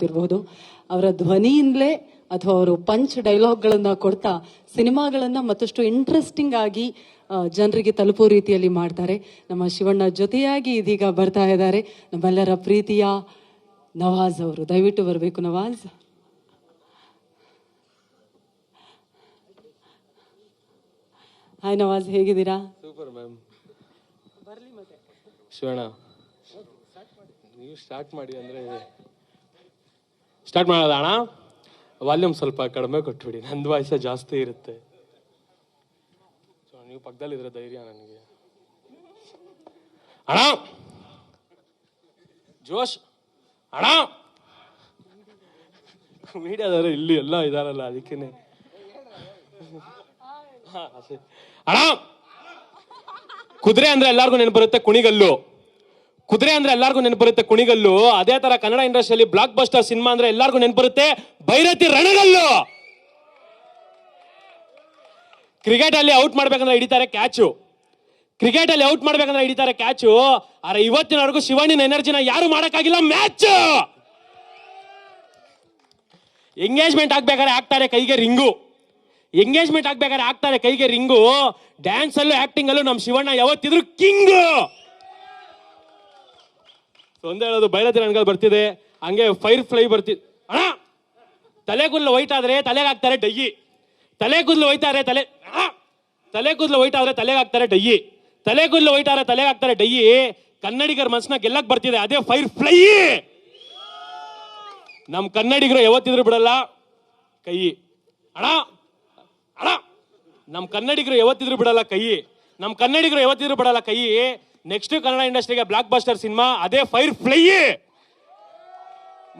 ಗೊತ್ತಿರಬಹುದು. ಅವರ ಧ್ವನಿಯಿಂದಲೇ ಅಥವಾ ಅವರು ಪಂಚ್ ಡೈಲಾಗ್ಗಳನ್ನ ಕೊಡ್ತಾ ಸಿನಿಮಾಗಳನ್ನ ಮತ್ತಷ್ಟು ಇಂಟ್ರೆಸ್ಟಿಂಗ್ ಆಗಿ ಜನರಿಗೆ ತಲುಪೋ ರೀತಿಯಲ್ಲಿ ಮಾಡ್ತಾರೆ. ನಮ್ಮ ಶಿವಣ್ಣ ಜೊತೆಯಾಗಿ ಇದೀಗ ಬರ್ತಾ ಇದ್ದಾರೆ ನಮ್ಮೆಲ್ಲರ ಪ್ರೀತಿಯ ನವಾಜ್ ಅವರು. ದಯವಿಟ್ಟು ಬರಬೇಕು ನವಾಜ್. ಹಾಯ್ ನವಾಜ್, ಹೇಗಿದ್ದೀರಾ? Super ma'am. ಬರ್ಲಿ ಮತ್ತೆ ಶಿವಣ್ಣ ನೀವು ಸ್ಟಾರ್ಟ್ ಮಾಡಿ ಅಂದರೆ ಸ್ಟಾರ್ಟ್ ಮಾಡೋದ ಅಣ್ಣ? ವಾಲ್ಯೂಮ್ ಸ್ವಲ್ಪ ಕಡಿಮೆ ಕೊಟ್ಬಿಡಿ, ನಂದು ವಾಯ್ಸ ಜಾಸ್ತಿ ಇರುತ್ತೆ. ನೀವು ಪಕ್ಕದಲ್ಲಿದ್ರೆ ಧೈರ್ಯ ನನಗೆ. ಅಣ್ಣ ಜೋಶ್ ಅಣ್ಣ, ಮೀಡಿಯಾದವರು ಇಲ್ಲಿ ಎಲ್ಲ ಇದಾರಲ್ಲ ಅದಕ್ಕೇನೆ. ಅಣ್ಣ ಕುದುರೆ ಅಂದ್ರೆ ಎಲ್ಲಾರ್ಗು ನೆನಪು ಬರುತ್ತೆ ಕುಣಿಗಲ್ಲು. ಕುದುರೆ ಅಂದ್ರೆ ಎಲ್ಲಾರ್ಗು ನೆನಪು ಬರುತ್ತೆ ಕುಣಿಗಲ್ಲು. ಅದೇ ತರ ಕನ್ನಡ ಇಂಡಸ್ಟ್ರಿಯಲ್ಲಿ ಬ್ಲಾಕ್ ಬಸ್ಟರ್ ಸಿನಿಮಾ ಅಂದ್ರೆ ಎಲ್ಲಾರ್ಗು ನೆನಪು ಬರುತ್ತೆ ಭೈರತಿ ರಣಗಲ್ಲು. ಕ್ರಿಕೆಟ್ ಅಲ್ಲಿ ಔಟ್ ಮಾಡ್ಬೇಕಂದ್ರೆ ಹಿಡಿತಾರೆ ಕ್ಯಾಚು. ಕ್ರಿಕೆಟ್ ಅಲ್ಲಿ ಔಟ್ ಮಾಡ್ಬೇಕಂದ್ರೆ ಹಿಡಿತಾರೆ ಕ್ಯಾಚು. ಆದ್ರೆ ಇವತ್ತಿನವರೆಗೂ ಶಿವಣ್ಣನ ಎನರ್ಜಿನ ಯಾರು ಮಾಡಕ್ಕಾಗಿಲ್ಲ ಮ್ಯಾಚ್. ಎಂಗೇಜ್ಮೆಂಟ್ ಆಗ್ಬೇಕಾದ್ರೆ ಆಗ್ತಾರೆ ಕೈಗೆ ರಿಂಗು. ಎಂಗೇಜ್ಮೆಂಟ್ ಆಗ್ಬೇಕಾದ್ರೆ ಆಗ್ತಾರೆ ಕೈಗೆ ರಿಂಗು. ಡ್ಯಾನ್ಸ್ ಅಲ್ಲೂ ಆಕ್ಟಿಂಗ್ ಅಲ್ಲೂ ನಮ್ ಶಿವಣ್ಣ ಯಾವತ್ತಿದ್ರು ಕಿಂಗ್. ಒಂದೇ ಹೇಳೋದು, ಭೈರತಿ ರಣಗಲ್ ಬರ್ತಿದೆ, ಹಂಗೆ ಫೈರ್ ಫ್ಲೈ ಬರ್ತಿದೆ. ಅಣ್ಣ ತಲೆ ಕೂದಲು ವೈಟ್ ಆದ್ರೆ ತಲೆಗೆ ಹಾಕ್ತಾರೆ ಡಯ್ಯಿ. ತಲೆ ಕೂದಲು ವೈಟ್ ಆದ್ರೆ ತಲೆ ಕೂದಲು ವೈಟ್ ಆದ್ರೆ ತಲೆಗೆ ಹಾಕ್ತಾರೆ ಡಯ್ಯಿ. ತಲೆ ಕೂದಲು ವೈಟ್ ಆದ್ರೆ ತಲೆಗೆ ಹಾಕ್ತಾರೆ ಡಯ್ಯಿ. ಕನ್ನಡಿಗರ ಮನಸ್ಸನ್ನ ಗೆಲ್ಲಕ್ ಬರ್ತಿದೆ ಅದೇ ಫೈರ್ ಫ್ಲೈ. ನಮ್ ಕನ್ನಡಿಗರು ಯಾವತ್ತಿದ್ರು ಬಿಡಲ್ಲ ಕೈ. ಅಣ್ಣ ಅಣ್ಣ ನಮ್ ಕನ್ನಡಿಗರು ಯಾವತ್ತಿದ್ರು ಬಿಡಲ್ಲ ಕೈ. ನಮ್ ಕನ್ನಡಿಗರು ಯಾವತ್ತಿದ್ರು ಬಿಡಲ್ಲ ಕೈ. ನೆಕ್ಸ್ಟ್ ಕನ್ನಡ ಇಂಡಸ್ಟ್ರಿಗೆ ಬ್ಲಾಕ್ ಬಸ್ಟರ್ ಸಿನಿಮಾ ಅದೇ ಫೈರ್ ಫ್ಲೈ.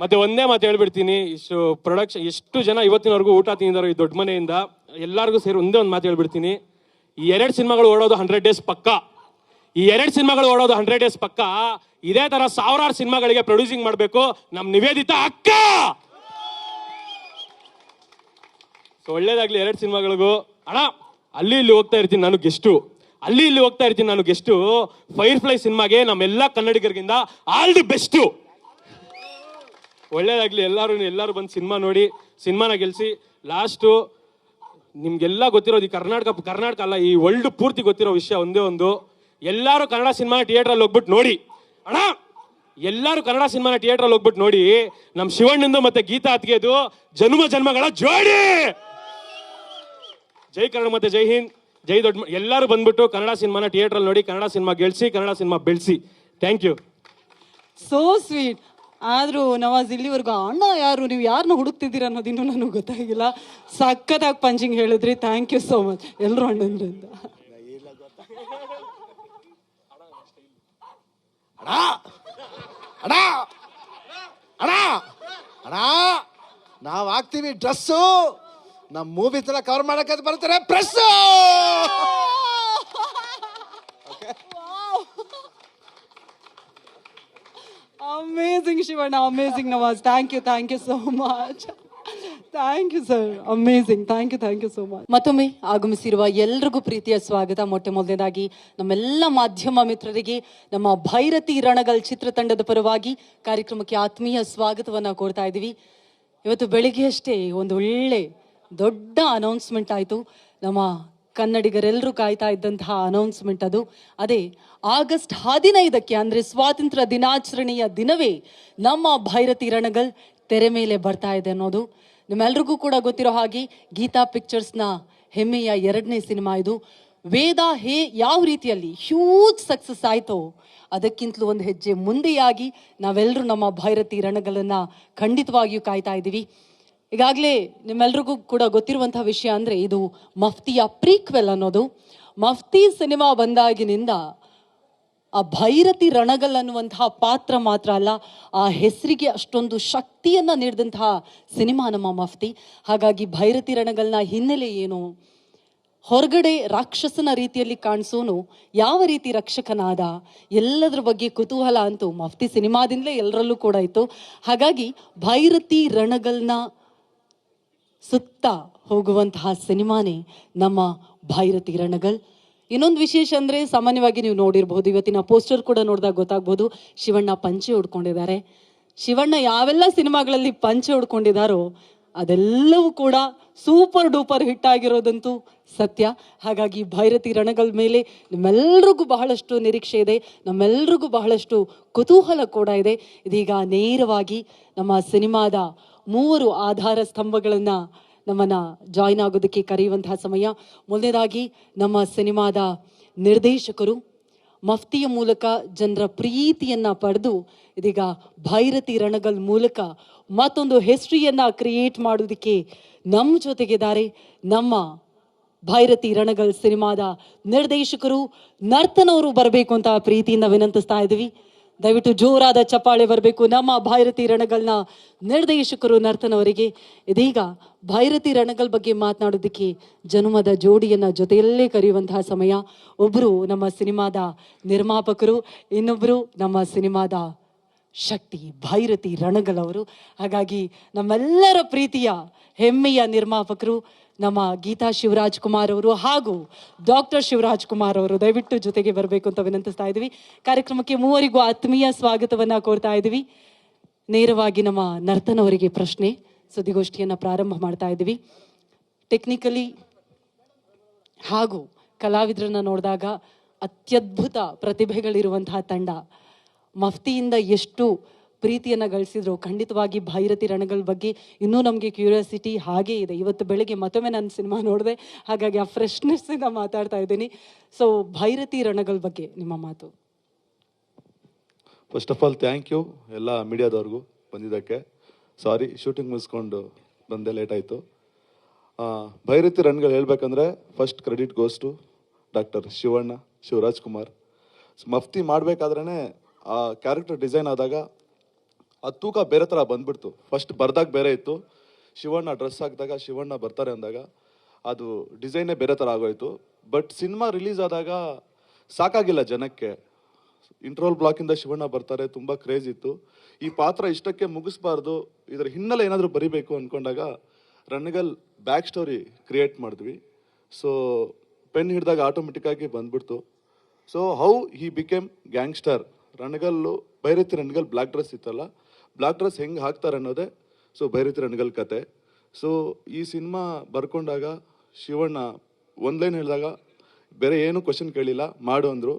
ಮತ್ತೆ ಒಂದೇ ಮಾತು ಹೇಳ್ಬಿಡ್ತೀನಿ, ಇಷ್ಟು ಪ್ರೊಡಕ್ಷನ್ ಎಷ್ಟು ಜನ ಇವತ್ತಿನವರೆಗೂ ಊಟ ತಿಂದಿದ್ದಾರೆ ಈ ದೊಡ್ಡ ಮನೆಯಿಂದ, ಎಲ್ಲರಿಗೂ ಸೇರಿ ಒಂದೇ ಒಂದು ಮಾತು ಹೇಳ್ಬಿಡ್ತೀನಿ. ಈ 2 ಸಿನಿಮಾಗಳು ಓಡೋದು 100 ಡೇಸ್ ಪಕ್ಕ. ಈ 2 ಸಿನಿಮಾಗಳು ಓಡೋದು 100 ಡೇಸ್ ಪಕ್ಕ. ಇದೇ ತರ ಸಾವಿರಾರು ಸಿನಿಮಾಗಳಿಗೆ ಪ್ರೊಡ್ಯೂಸಿಂಗ್ ಮಾಡಬೇಕು ನಮ್ ನಿವೇದಿತಾ ಅಕ್ಕ. ಒಳ್ಳೇದಾಗ್ಲಿ 2 ಸಿನಿಮಾಗಳಿಗೂ. ಅಣ್ಣ ಅಲ್ಲಿ ಇಲ್ಲಿ ಹೋಗ್ತಾ ಇರ್ತೀನಿ ನಾನು ಗೆಸ್ಟು, ಅಲ್ಲಿ ಇಲ್ಲಿ ಹೋಗ್ತಾ ಇರ್ತೀನಿ ನಾನು ಗೆಸ್ಟು. ಫೈರ್ ಫ್ಲೈ ಸಿನಿಮಾಗೆ ನಮ್ಮೆಲ್ಲ ಕನ್ನಡಿಗರಿಗಿಂದ ಆಲ್ ದಿ ಬೆಸ್ಟು. ಒಳ್ಳೇದಾಗ್ಲಿ. ಎಲ್ಲರೂ ಬಂದು ಸಿನಿಮಾ ನೋಡಿ, ಸಿನಿಮಾನ ಗೆಲ್ಸಿ. ಲಾಸ್ಟು ನಿಮ್ಗೆಲ್ಲ ಗೊತ್ತಿರೋದು, ಈ ಕರ್ನಾಟಕ ಅಲ್ಲ ಈ ವರ್ಲ್ಡ್ ಪೂರ್ತಿ ಗೊತ್ತಿರೋ ವಿಷಯ ಒಂದೇ ಒಂದು, ಎಲ್ಲರೂ ಕನ್ನಡ ಸಿನಿಮಾ ಥಿಯೇಟ್ರಲ್ಲಿ ಹೋಗ್ಬಿಟ್ಟು ನೋಡಿ. ಅಣ್ಣ ಎಲ್ಲರೂ ಕನ್ನಡ ಸಿನಿಮಾನ ಥಿಯೇಟ್ರಲ್ಲಿ ಹೋಗ್ಬಿಟ್ಟು ನೋಡಿ. ನಮ್ ಶಿವಣ್ಣಂದು ಮತ್ತೆ ಗೀತಾ ಅತ್ತಿಗೆದು ಜನ್ಮ ಜನ್ಮಗಳ ಜೋಡಿ. ಜೈ ಕನ್ನಡ ಮತ್ತೆ ಜೈ ಹಿಂದ್, ಜೈ ದೊಡ್ಡ. ಎಲ್ಲರೂ ಬಂದ್ಬಿಟ್ಟು ಕನ್ನಡ ಸಿನಿಮಾನ ಥಿಯೇಟ್ರಲ್ಲಿ ನೋಡಿ, ಕನ್ನಡ ಸಿನಿಮಾ ಗೆಲ್ಸಿ, ಕನ್ನಡ ಸಿನಿಮಾ ಬೆಳೆಸಿ. Thank you. So sweet. ಆದ್ರೂ ನವಾಜ್ ಇಲ್ಲಿವರೆಗೂ ಅಣ್ಣ ಯಾರು, ನೀವು ಯಾರನ್ನ ಹುಡುಕ್ತಿದ್ದೀರ ಅನ್ನೋದಿನ್ನೂ ನನಗೆ ಗೊತ್ತಾಗಿಲ್ಲ. ಸಖತ್ತಾಗಿ ಪಂಚಿಂಗ್ ಹೇಳಿದ್ರಿ. ಥ್ಯಾಂಕ್ ಯು ಸೋ ಮಚ್ ಎಲ್ಲರೂ ಅಣ್ಣಂದ್ರಿಂದ. ಅಣ್ಣ ಅಣ್ಣ ಅಣ್ಣ ನಾವು ಹಾಕ್ತೀವಿ ಡ್ರೆಸ್ಸು, ನಮ್ಮ ಮೂವೀಸ್ ಎಲ್ಲ ಕವರ್ ಮಾಡಕ್ಕೆ ಬರ್ತಾರೆ press. Amazing Shivanna, amazing Nawaz. Thank you so much. Thank you sir, amazing. Thank you so much. ಮತ್ತೊಮ್ಮೆ ಆಗಮಿಸಿರುವ ಎಲ್ರಿಗೂ ಪ್ರೀತಿಯ ಸ್ವಾಗತ. ಮೊದಲನೇದಾಗಿ ನಮ್ಮೆಲ್ಲ ಮಾಧ್ಯಮ ಮಿತ್ರರಿಗೆ ನಮ್ಮ ಭೈರತಿ ರಣಗಲ್ ಚಿತ್ರತಂಡದ ಪರವಾಗಿ ಕಾರ್ಯಕ್ರಮಕ್ಕೆ ಆತ್ಮೀಯ ಸ್ವಾಗತವನ್ನ ಕೋರ್ತಾ ಇದ್ದೀವಿ. ಇವತ್ತು ಬೆಳಿಗ್ಗೆ ಅಷ್ಟೇ ಒಂದು ಒಳ್ಳೆ ದೊಡ್ಡ ಅನೌನ್ಸ್ಮೆಂಟ್ ಆಯಿತು. ನಮ್ಮ ಕನ್ನಡಿಗರೆಲ್ಲರೂ ಕಾಯ್ತಾ ಇದ್ದಂತಹ ಅನೌನ್ಸ್ಮೆಂಟ್ ಅದು. ಅದೇ ಆಗಸ್ಟ್ 15ಕ್ಕೆ ಅಂದರೆ ಸ್ವಾತಂತ್ರ್ಯ ದಿನಾಚರಣೆಯ ದಿನವೇ ನಮ್ಮ ಭೈರತಿ ರಣಗಲ್ ತೆರೆ ಮೇಲೆ ಬರ್ತಾ ಇದೆ ಅನ್ನೋದು ನಿಮ್ಮೆಲ್ರಿಗೂ ಕೂಡ ಗೊತ್ತಿರೋ ಹಾಗೆ ಗೀತಾ ಪಿಕ್ಚರ್ಸ್ನ ಹೆಮ್ಮೆಯ 2ನೇ ಸಿನಿಮಾ ಇದು. ವೇದ ಯಾವ ರೀತಿಯಲ್ಲಿ ಹ್ಯೂಜ್ ಸಕ್ಸಸ್ ಆಯಿತೋ ಅದಕ್ಕಿಂತಲೂ ಒಂದು ಹೆಜ್ಜೆ ಮುಂದೆಯಾಗಿ ನಾವೆಲ್ಲರೂ ನಮ್ಮ ಭೈರತಿ ರಣಗಲನ್ನ ಖಂಡಿತವಾಗಿಯೂ ಕಾಯ್ತಾ ಇದ್ದೀವಿ. ಈಗಾಗಲೇ ನಿಮ್ಮೆಲ್ರಿಗೂ ಕೂಡ ಗೊತ್ತಿರುವಂತಹ ವಿಷಯ ಅಂದರೆ ಇದು ಮಫ್ತಿಯ ಪ್ರೀಕ್ವೆಲ್ ಅನ್ನೋದು. ಮಫ್ತಿ ಸಿನಿಮಾ ಬಂದಾಗಿನಿಂದ ಆ ಭೈರತಿ ರಣಗಲ್ ಅನ್ನುವಂತಹ ಪಾತ್ರ ಮಾತ್ರ ಅಲ್ಲ, ಆ ಹೆಸರಿಗೆ ಅಷ್ಟೊಂದು ಶಕ್ತಿಯನ್ನು ನೀಡಿದಂತಹ ಸಿನಿಮಾ ನಮ್ಮ ಮಫ್ತಿ. ಹಾಗಾಗಿ ಭೈರತಿ ರಣಗಲ್ನ ಹಿನ್ನೆಲೆ ಏನು, ಹೊರಗಡೆ ರಾಕ್ಷಸನ ರೀತಿಯಲ್ಲಿ ಕಾಣಿಸೋನು ಯಾವ ರೀತಿ ರಕ್ಷಕನಾದ, ಎಲ್ಲದರ ಬಗ್ಗೆ ಕುತೂಹಲ ಅಂತೂ ಮಫ್ತಿ ಸಿನಿಮಾದಿಂದಲೇ ಎಲ್ಲರಲ್ಲೂ ಕೂಡ ಇತ್ತು. ಹಾಗಾಗಿ ಭೈರತಿ ರಣಗಲ್ನ ಸುತ್ತ ಹೋಗುವಂತಹ ಸಿನಿಮಾನೇ ನಮ್ಮ ಭೈರತಿ ರಣಗಲ್. ಇನ್ನೊಂದು ವಿಶೇಷ ಅಂದರೆ ಸಾಮಾನ್ಯವಾಗಿ ನೀವು ನೋಡಿರ್ಬೋದು, ಇವತ್ತಿನ ಪೋಸ್ಟರ್ ಕೂಡ ನೋಡಿದಾಗ ಗೊತ್ತಾಗ್ಬೋದು, ಶಿವಣ್ಣ ಪಂಚೆ ಉಡ್ಕೊಂಡಿದ್ದಾರೆ. ಶಿವಣ್ಣ ಯಾವೆಲ್ಲ ಸಿನಿಮಾಗಳಲ್ಲಿ ಪಂಚೆ ಹೊಡ್ಕೊಂಡಿದ್ದಾರೋ ಅದೆಲ್ಲವೂ ಕೂಡ ಸೂಪರ್ ಡೂಪರ್ ಹಿಟ್ ಆಗಿರೋದಂತೂ ಸತ್ಯ. ಹಾಗಾಗಿ ಭೈರತಿ ರಣಗಲ್ ಮೇಲೆ ನಿಮ್ಮೆಲ್ರಿಗೂ ಬಹಳಷ್ಟು ನಿರೀಕ್ಷೆ ಇದೆ, ನಮ್ಮೆಲ್ರಿಗೂ ಬಹಳಷ್ಟು ಕುತೂಹಲ ಕೂಡ ಇದೆ. ಇದೀಗ ನೇರವಾಗಿ ನಮ್ಮ ಸಿನಿಮಾದ 3 ಆಧಾರ ಸ್ತಂಭಗಳನ್ನ ನಮ್ಮನ್ನ ಜಾಯಿನ್ ಆಗೋದಕ್ಕೆ ಕರೆಯುವಂತಹ ಸಮಯ. ಮೊದಲನೇದಾಗಿ ನಮ್ಮ ಸಿನಿಮಾದ ನಿರ್ದೇಶಕರು ಮಫ್ತಿಯ ಮೂಲಕ ಜನರ ಪ್ರೀತಿಯನ್ನ ಪಡೆದು ಇದೀಗ ಭೈರತಿ ರಣಗಲ್ ಮೂಲಕ ಮತ್ತೊಂದು ಹಿಸ್ಟ್ರಿಯನ್ನ ಕ್ರಿಯೇಟ್ ಮಾಡೋದಕ್ಕೆ ನಮ್ಮ ಜೊತೆಗಿದ್ದಾರೆ. ನಮ್ಮ ಭೈರತಿ ರಣಗಲ್ ಸಿನಿಮಾದ ನಿರ್ದೇಶಕರು ನರ್ತನವರು ಬರಬೇಕು ಅಂತ ಪ್ರೀತಿಯಿಂದ ವಿನಂತಿಸ್ತಾ ಇದ್ದೀವಿ. ದಯವಿಟ್ಟು ಜೋರಾದ ಚಪ್ಪಾಳೆ ಬರಬೇಕು ನಮ್ಮ ಭೈರತಿ ರಣಗಲ್ನ ನಿರ್ದೇಶಕರು ನರ್ತನವರಿಗೆ. ಇದೀಗ ಭೈರತಿ ರಣಗಲ್ ಬಗ್ಗೆ ಮಾತನಾಡೋದಕ್ಕೆ ಜನುಮದ ಜೋಡಿಯನ್ನ ಜೊತೆಯಲ್ಲೇ ಕರೆಯುವಂತಹ ಸಮಯ. ಒಬ್ರು ನಮ್ಮ ಸಿನಿಮಾದ ನಿರ್ಮಾಪಕರು, ಇನ್ನೊಬ್ರು ನಮ್ಮ ಸಿನಿಮಾದ ಶಕ್ತಿ ಭೈರತಿ ರಣಗಲ್ ಅವರು. ಹಾಗಾಗಿ ನಮ್ಮೆಲ್ಲರ ಪ್ರೀತಿಯ ಹೆಮ್ಮೆಯ ನಿರ್ಮಾಪಕರು ನಮ್ಮ ಗೀತಾ ಶಿವರಾಜ್ ಕುಮಾರ್ ಅವರು ಹಾಗೂ ಡಾಕ್ಟರ್ ಶಿವರಾಜ್ ಕುಮಾರ್ ಅವರು ದಯವಿಟ್ಟು ಜೊತೆಗೆ ಬರಬೇಕು ಅಂತ ವಿನಂತಿಸ್ತಾ ಇದ್ದೀವಿ. ಕಾರ್ಯಕ್ರಮಕ್ಕೆ ಮೂವರಿಗೂ ಆತ್ಮೀಯ ಸ್ವಾಗತವನ್ನ ಕೋರ್ತಾ ಇದ್ದೀವಿ. ನೇರವಾಗಿ ನಮ್ಮ ನರ್ತನವರಿಗೆ ಪ್ರಶ್ನೆ, ಸುದ್ದಿಗೋಷ್ಠಿಯನ್ನ ಪ್ರಾರಂಭ ಮಾಡ್ತಾ ಇದ್ದೀವಿ. ಟೆಕ್ನಿಕಲಿ ಹಾಗೂ ಕಲಾವಿದರನ್ನ ನೋಡಿದಾಗ ಅತ್ಯದ್ಭುತ ಪ್ರತಿಭೆಗಳಿರುವಂತಹ ತಂಡ. ಮಫ್ತಿಯಿಂದ ಎಷ್ಟು ಪ್ರೀತಿಯನ್ನು ಗಳಿಸಿದ್ರು, ಖಂಡಿತವಾಗಿ ಭೈರತಿ ರಣಗಲ್ ಬಗ್ಗೆ ಇನ್ನೂ ನಮಗೆ ಕ್ಯೂರಿಯಾಸಿಟಿ ಹಾಗೇ ಇದೆ. ಇವತ್ತು ಬೆಳಗ್ಗೆ ಮತ್ತೊಮ್ಮೆ ನಾನು ಸಿನಿಮಾ ನೋಡಿದೆ, ಹಾಗಾಗಿ ಆ ಫ್ರೆಶ್ನೆಸ್ಸಿಂದ ಮಾತಾಡ್ತಾ ಇದ್ದೀನಿ. ಸೊ ಭೈರತಿ ರಣಗಲ್ ಬಗ್ಗೆ ನಿಮ್ಮ ಮಾತು. First of all thank you ಎಲ್ಲ ಮೀಡಿಯಾದವ್ರಿಗೂ ಬಂದಿದ್ದಕ್ಕೆ. ಸಾರಿ ಶೂಟಿಂಗ್ ಮುಗಿಸ್ಕೊಂಡು ಬಂದೆ, ಲೇಟ್ ಆಯಿತು. ಭೈರತಿ ರಣಗಲ್ ಹೇಳ್ಬೇಕಂದ್ರೆ first credit goes to doctor Shivaraj Kumar. Mufti ಮಾಡಬೇಕಾದ್ರೇ ಆ ಕ್ಯಾರೆಕ್ಟರ್ ಡಿಸೈನ್ ಆದಾಗ ಆ ತೂಕ ಬೇರೆ ಥರ ಬಂದ್ಬಿಡ್ತು. ಫಸ್ಟ್ ಬರ್ದಾಗ ಬೇರೆ ಇತ್ತು, ಶಿವಣ್ಣ ಡ್ರೆಸ್ ಹಾಕಿದಾಗ ಶಿವಣ್ಣ ಬರ್ತಾರೆ ಅಂದಾಗ ಅದು ಡಿಸೈನೇ ಬೇರೆ ಥರ ಆಗೋಯ್ತು. ಬಟ್ ಸಿನಿಮಾ ರಿಲೀಸ್ ಆದಾಗ ಸಾಕಾಗಿಲ್ಲ ಜನಕ್ಕೆ. ಇಂಟ್ರೋಲ್ ಬ್ಲಾಕಿಂದ ಶಿವಣ್ಣ ಬರ್ತಾರೆ, ತುಂಬ ಕ್ರೇಜ್ ಇತ್ತು. ಈ ಪಾತ್ರ ಇಷ್ಟಕ್ಕೆ ಮುಗಿಸ್ಬಾರ್ದು, ಇದರ ಹಿನ್ನೆಲೆ ಏನಾದರೂ ಬರಿಬೇಕು ಅಂದ್ಕೊಂಡಾಗ ರಣಗಲ್ ಬ್ಯಾಕ್ ಸ್ಟೋರಿ ಕ್ರಿಯೇಟ್ ಮಾಡಿದ್ವಿ. ಸೊ ಪೆನ್ ಹಿಡಿದಾಗ ಆಟೋಮೆಟಿಕ್ಕಾಗಿ ಬಂದ್ಬಿಡ್ತು. So how he became gangster. Ranagal Bhairathi Ranagal black dress ಇತ್ತಲ್ಲ, ಬ್ಲ್ಯಾಕ್ ಡ್ರೆಸ್ ಹೆಂಗೆ ಹಾಕ್ತಾರೆ ಅನ್ನೋದೇ ಸೊ ಭೈರತಿ ರಣಗಲ್ ಕತೆ. ಸೊ ಈ ಸಿನಿಮಾ ಬರ್ಕೊಂಡಾಗ ಶಿವಣ್ಣ ಒಂದು ಲೈನ್ ಹೇಳಿದಾಗ ಬೇರೆ ಏನು ಕ್ವಶನ್ ಕೇಳಿಲ್ಲ, ಮಾಡು ಅಂದರು.